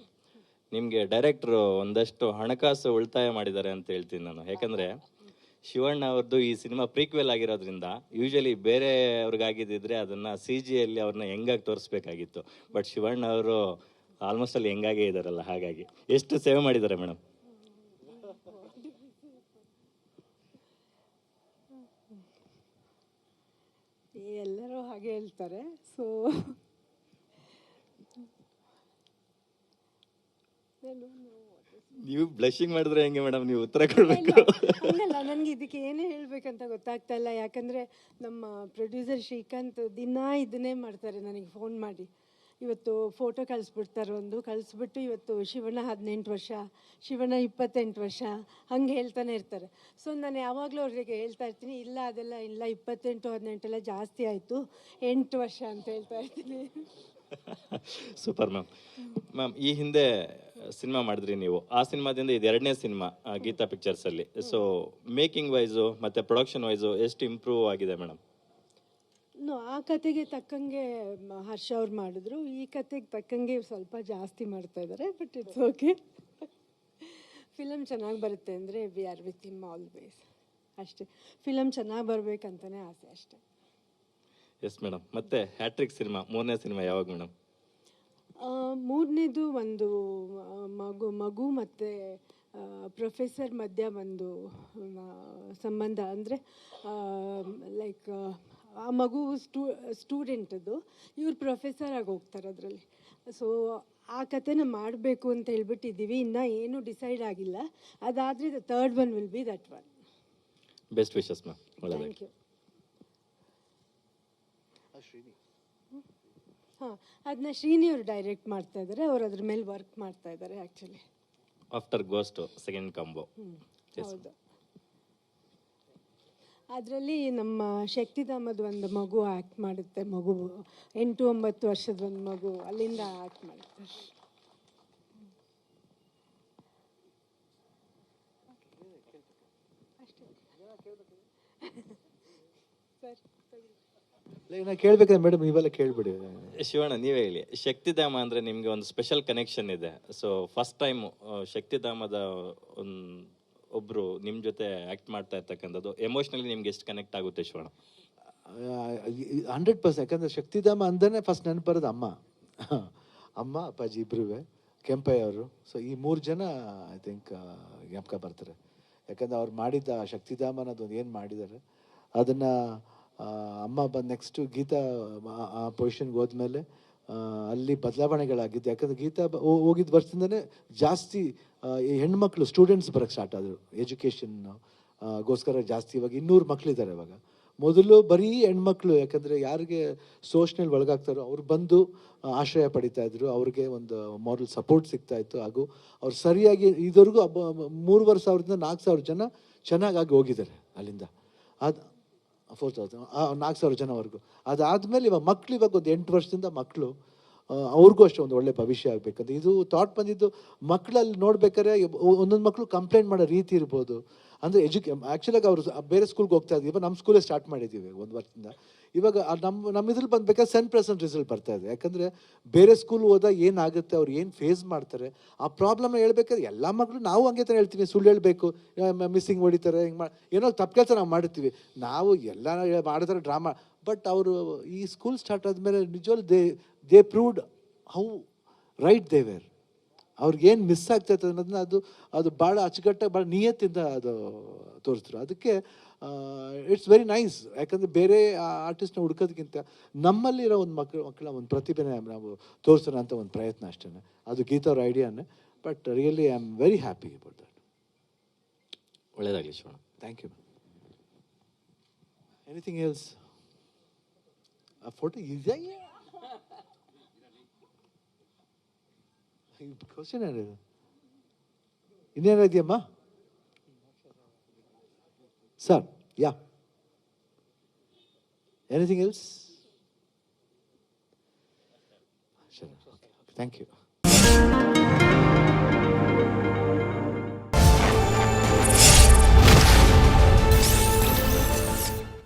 ನಿಮಗೆ ಡೈರೆಕ್ಟ್ರು ಒಂದಷ್ಟು ಹಣಕಾಸು ಉಳಿತಾಯ ಮಾಡಿದ್ದಾರೆ ಅಂತ ಹೇಳ್ತೀನಿ ನಾನು. ಯಾಕಂದರೆ ಶಿವಣ್ಣ ಅವ್ರದ್ದು ಈ ಸಿನಿಮಾ ಪ್ರೀಕ್ವೆಲ್ ಆಗಿರೋದ್ರಿಂದ ಯೂಶಲಿ ಬೇರೆ ಅವ್ರಿಗಾಗಿದ್ದಿದ್ರೆ ಅದನ್ನು CGಯಲ್ಲಿ ಅವ್ರನ್ನ ಹೆಂಗಾಗಿ ತೋರಿಸ್ಬೇಕಾಗಿತ್ತು. ಬಟ್ ಶಿವಣ್ಣ ಅವರು ಆಲ್ಮೋಸ್ಟ್ ಅಲ್ಲಿ ಹೆಂಗಾಗೇ ಇದ್ದಾರಲ್ಲ, ಹಾಗಾಗಿ ಎಷ್ಟು ಸೇವೆ ಮಾಡಿದ್ದಾರೆ ಮೇಡಮ್? ಎಲ್ಲರೂ ಹಾಗೆ ಹೇಳ್ತಾರೆ. ಸೊ ನೀವು ಬ್ಲಶಿಂಗ್ ಮಾಡಿದ್ರೆ ಹೆಂಗೆ ಮೇಡಮ್, ನೀವು ಉತ್ತರ ಕೊಡಬೇಕು. ಹಂಗಲ್ಲ, ನನಗೆ ಇದಕ್ಕೆ ಏನೇ ಹೇಳಬೇಕಂತ ಗೊತ್ತಾಗ್ತಾ ಇಲ್ಲ. ಯಾಕಂದರೆ ನಮ್ಮ ಪ್ರೊಡ್ಯೂಸರ್ ಶ್ರೀಕಾಂತ್ ದಿನ ಇದನ್ನೇ ಮಾಡ್ತಾರೆ ನನಗೆ ಫೋನ್ ಮಾಡಿ, ಇವತ್ತು ಫೋಟೋ ಕಳಿಸ್ಬಿಡ್ತಾರೆ, ಒಂದು ಕಳಿಸ್ಬಿಟ್ಟು ಇವತ್ತು ಶಿವಣ್ಣ 18 ವರ್ಷ, ಶಿವಣ್ಣ 28 ವರ್ಷ ಹಂಗೆ ಹೇಳ್ತಾನೆ ಇರ್ತಾರೆ. ಸೊ ನಾನು ಯಾವಾಗಲೂ ಅವ್ರಿಗೆ ಹೇಳ್ತಾ ಇರ್ತೀನಿ, ಇಲ್ಲ ಅದೆಲ್ಲ ಇಲ್ಲ, 28 18 ಎಲ್ಲ ಜಾಸ್ತಿ ಆಯಿತು, 8 ವರ್ಷ ಅಂತ ಹೇಳ್ತಾ ಇರ್ತೀನಿ. Super ma'am. ಮ್ಯಾಮ್, ಈ ಹಿಂದೆ ಸಿನಿಮಾ ಮಾಡಿದ್ರಿ ನೀವು. ಆ ಸಿನಿಮಾದಿಂದ ಇದು 2ನೇ ಸಿನಿಮಾ ಗೀತಾ ಪಿಕ್ಚರ್ಸಲ್ಲಿ. ಸೊ ಮೇಕಿಂಗ್ ವೈಸು ಮತ್ತು ಪ್ರೊಡಕ್ಷನ್ ವೈಸು ಎಷ್ಟು ಇಂಪ್ರೂವ್ ಆಗಿದೆ ಮೇಡಮ್? ಆ ಕತೆಗೆ ತಕ್ಕಂಗೆ ಹರ್ಷ ಅವ್ರು ಮಾಡಿದ್ರು, ಈ ಕತೆಗೆ ತಕ್ಕಂಗೆ ಸ್ವಲ್ಪ ಜಾಸ್ತಿ ಮಾಡ್ತಾ ಇದ್ದಾರೆ. But it's okay. ಫಿಲಮ್ ಚೆನ್ನಾಗಿ ಬರುತ್ತೆ ಅಂದರೆ we are with him always. ಅಷ್ಟೇ, ಫಿಲಮ್ ಚೆನ್ನಾಗಿ ಬರಬೇಕಂತಲೇ ಆಸೆ ಅಷ್ಟೇ. Yes madam. ಮತ್ತೆ ಹ್ಯಾಟ್ರಿಕ್ ಸಿನಿಮಾ 3ನೇ ಸಿನಿಮಾ ಯಾವಾಗ ಮೇಡಮ್? 3ನೇದು ಒಂದು ಮಗು ಮತ್ತು ಪ್ರೊಫೆಸರ್ ಮಧ್ಯ ಒಂದು ಸಂಬಂಧ, ಅಂದರೆ ಲೈಕ್ ಆ ಮಗು ಸ್ಟೂಡೆಂಟದು, ಇವ್ರು ಪ್ರೊಫೆಸರ್ ಆಗಿ ಹೋಗ್ತಾರೆ ಅದರಲ್ಲಿ. ಸೊ ಆ ಕಥೆನ ಮಾಡಬೇಕು ಅಂತ ಹೇಳ್ಬಿಟ್ಟಿದ್ದೀವಿ. ಇನ್ನೂ ಏನೂ ಡಿಸೈಡ್ ಆಗಿಲ್ಲ. ಅದಾದರೆ the third one will be that one. Best wishes ma'am. Thank you. ಹಾಂ, ಅದನ್ನ ಶ್ರೀನಿ ಅವರು ಡೈರೆಕ್ಟ್ ಮಾಡ್ತಾ ಇದ್ದಾರೆ. ಅವ್ರು ಅದ್ರ ಮೇಲೆ ವರ್ಕ್ ಮಾಡ್ತಾ ಇದ್ದಾರೆ actually. After ghost second combo. ಹೌದು. ಅದರಲ್ಲಿ ನಮ್ಮ ಶಕ್ತಿಧಾಮದ ಒಂದು ಮಗು ಆ್ಯಕ್ಟ್ ಮಾಡುತ್ತೆ. ಮಗು 8-9 ವರ್ಷದ ಒಂದು ಮಗು ಅಲ್ಲಿಂದ ಆ್ಯಕ್ಟ್ ಮಾಡುತ್ತೆ. ನಾ ಕೇಳ್ಬೇಕಾದ್ರೆ ಮೇಡಮ್ ನೀವೆಲ್ಲ ಕೇಳ್ಬಿಡಿ. ಶಿವಣ್ಣ, ನೀವೇ ಹೇಳಿ. ಶಕ್ತಿಧಾಮ ಅಂದರೆ ನಿಮಗೆ ಒಂದು ಸ್ಪೆಷಲ್ ಕನೆಕ್ಷನ್ ಇದೆ. ಸೊ ಫಸ್ಟ್ ಟೈಮ್ ಶಕ್ತಿಧಾಮದ ಒಬ್ಬರು ನಿಮ್ಮ ಜೊತೆ ಆ್ಯಕ್ಟ್ ಮಾಡ್ತಾ ಇರ್ತಕ್ಕಂಥದ್ದು ಎಮೋಷ್ನಲಿ ನಿಮ್ಗೆ ಎಷ್ಟು ಕನೆಕ್ಟ್ ಆಗುತ್ತೆ ಶಿವಣ್ಣ? 100%. ಯಾಕಂದರೆ ಶಕ್ತಿಧಾಮ ಅಂದೇ ಫಸ್ಟ್ ನೆನಪು ಬರೋದು ಅಮ್ಮ. ಅಮ್ಮ ಅಪ್ಪಾಜಿ ಇಬ್ಬರೂ, ಕೆಂಪಯ್ಯ ಅವರು. ಸೊ ಈ 3 ಜನ ಐ ಥಿಂಕ್ ಜ್ಞಾಪಕ ಬರ್ತಾರೆ. ಯಾಕಂದರೆ ಅವ್ರು ಮಾಡಿದ್ದ ಶಕ್ತಿಧಾಮ ಅನ್ನೋದೊಂದು ಏನು ಮಾಡಿದ್ದಾರೆ ಅದನ್ನು ಅಮ್ಮ ಬಂದು ನೆಕ್ಸ್ಟು ಗೀತಾ ಆ ಪೊಸಿಷನ್ಗೆ ಹೋದ್ಮೇಲೆ ಅಲ್ಲಿ ಬದಲಾವಣೆಗಳಾಗಿದ್ದು. ಯಾಕಂದರೆ ಗೀತಾ ಹೋಗಿದ್ದ ವರ್ಷದಿಂದನೇ ಜಾಸ್ತಿ ಈ ಹೆಣ್ಮಕ್ಳು ಸ್ಟೂಡೆಂಟ್ಸ್ ಬರೋಕ್ಕೆ ಸ್ಟಾರ್ಟ್ ಆದರು. ಎಜುಕೇಷನ್ಗೋಸ್ಕರ ಜಾಸ್ತಿ. ಇವಾಗ 200 ಮಕ್ಕಳಿದ್ದಾರೆ ಇವಾಗ. ಮೊದಲು ಬರೀ ಹೆಣ್ಮಕ್ಳು, ಯಾಕಂದರೆ ಯಾರಿಗೆ ಸೋಷನಲ್ಲಿ ಒಳಗಾಗ್ತಾರೋ ಅವ್ರು ಬಂದು ಆಶ್ರಯ ಪಡಿತಾ ಇದ್ರು, ಅವ್ರಿಗೆ ಒಂದು ಮಾರಲ್ ಸಪೋರ್ಟ್ ಸಿಗ್ತಾಯಿತ್ತು. ಹಾಗೂ ಅವ್ರು ಸರಿಯಾಗಿ ಇದುವರೆಗೂ 3,500 4,000 ಜನ ಚೆನ್ನಾಗಾಗಿ ಹೋಗಿದ್ದಾರೆ ಅಲ್ಲಿಂದ. ಅದು 4,000 4,000 ಜನವರೆಗೂ. ಅದಾದಮೇಲೆ ಇವಾಗ ಮಕ್ಕಳು, ಇವಾಗ ಒಂದು 8 ವರ್ಷದಿಂದ ಮಕ್ಕಳು, ಅವ್ರಿಗೂ ಅಷ್ಟೇ ಒಂದು ಒಳ್ಳೆ ಭವಿಷ್ಯ ಆಗಬೇಕಂತ ಇದು ಥಾಟ್ ಬಂದಿದ್ದು. ಮಕ್ಕಳಲ್ಲಿ ನೋಡ್ಬೇಕಾದ್ರೆ ಒಂದೊಂದು ಮಕ್ಕಳು ಕಂಪ್ಲೇಂಟ್ ಮಾಡೋ ರೀತಿ ಇರ್ಬೋದು. ಅಂದರೆ ಆ್ಯಕ್ಚುಲಾಗಿ ಅವರು ಬೇರೆ ಸ್ಕೂಲ್ಗೆ ಹೋಗ್ತಾ ಇದ್ದೀವಿ. ಇವಾಗ ನಮ್ಮ ಸ್ಕೂಲೇ ಸ್ಟಾರ್ಟ್ ಮಾಡಿದ್ದೀವಿ 1 ವರ್ಷದಿಂದ. ಇವಾಗ ನಮ್ಮ ಇದ್ರಲ್ಲಿ ಬಂದ್ಬೇಕಾದ್ರೆ 100% ರಿಸಲ್ಟ್ ಬರ್ತಾ ಇದೆ. ಯಾಕಂದರೆ ಬೇರೆ ಸ್ಕೂಲ್ ಹೋದಾಗ ಏನಾಗುತ್ತೆ, ಅವ್ರು ಏನು ಫೇಸ್ ಮಾಡ್ತಾರೆ ಆ ಪ್ರಾಬ್ಲಮ್ನ ಹೇಳ್ಬೇಕಾದ್ರೆ ಎಲ್ಲ ಮಕ್ಕಳು ನಾವು ಹಂಗೆ ತಾನೇ ಹೇಳ್ತೀವಿ, ಸುಳ್ಳು ಹೇಳಬೇಕು, ಮಿಸ್ಸಿಂಗ್ ಹೊಡಿತಾರೆ, ಹಿಂಗೆ ಏನೋ ತಪ್ಪು ಕೆಲಸ ನಾವು ಮಾಡ್ತೀವಿ. ನಾವು ಎಲ್ಲ ಮಾಡಿದ್ರೆ ಡ್ರಾಮಾ. ಬಟ್ ಅವರು ಈ ಸ್ಕೂಲ್ ಸ್ಟಾರ್ಟ್ ಆದಮೇಲೆ ನಿಜವಾಗ್ಲೂ they proved how right they were. ಅವ್ರಿಗೇನು ಮಿಸ್ ಆಗ್ತೈತೆ ಅನ್ನೋದನ್ನ ಅದು ಭಾಳ ಅಚ್ಚುಕಟ್ಟಾಗಿ ಭಾಳ ನಿಯತ್ತಿಂದ ಅದು ತೋರಿಸಿದ್ರು. ಅದಕ್ಕೆ ಇಟ್ಸ್ ವೆರಿ ನೈಸ್. ಯಾಕಂದರೆ ಬೇರೆ ಆರ್ಟಿಸ್ಟ್ನ ಹುಡ್ಕೋದಕ್ಕಿಂತ ನಮ್ಮಲ್ಲಿರೋ ಒಂದು ಮಕ್ಕಳ ಒಂದು ಪ್ರತಿಭೆನ ನಾವು ತೋರಿಸೋಣ ಅಂತ ಒಂದು ಪ್ರಯತ್ನ ಅಷ್ಟೇ. ಅದು ಗೀತಾ ಅವ್ರ ಐಡಿಯಾನೇ. But really I am very happy about that. ಒಳ್ಳೆಯದಾಗಲಿ Shivanna. Thank you. Anything else? ಆ ಫೋಟೋ ಇದೆಯಾ? ಕ್ವಶನ್ ಏನಿದೆ? ಇನ್ನೇನು ಇದೆಯಮ್ಮ ಸರ್? Yeah, anything else? ಸರಿ, ಥ್ಯಾಂಕ್ ಯು.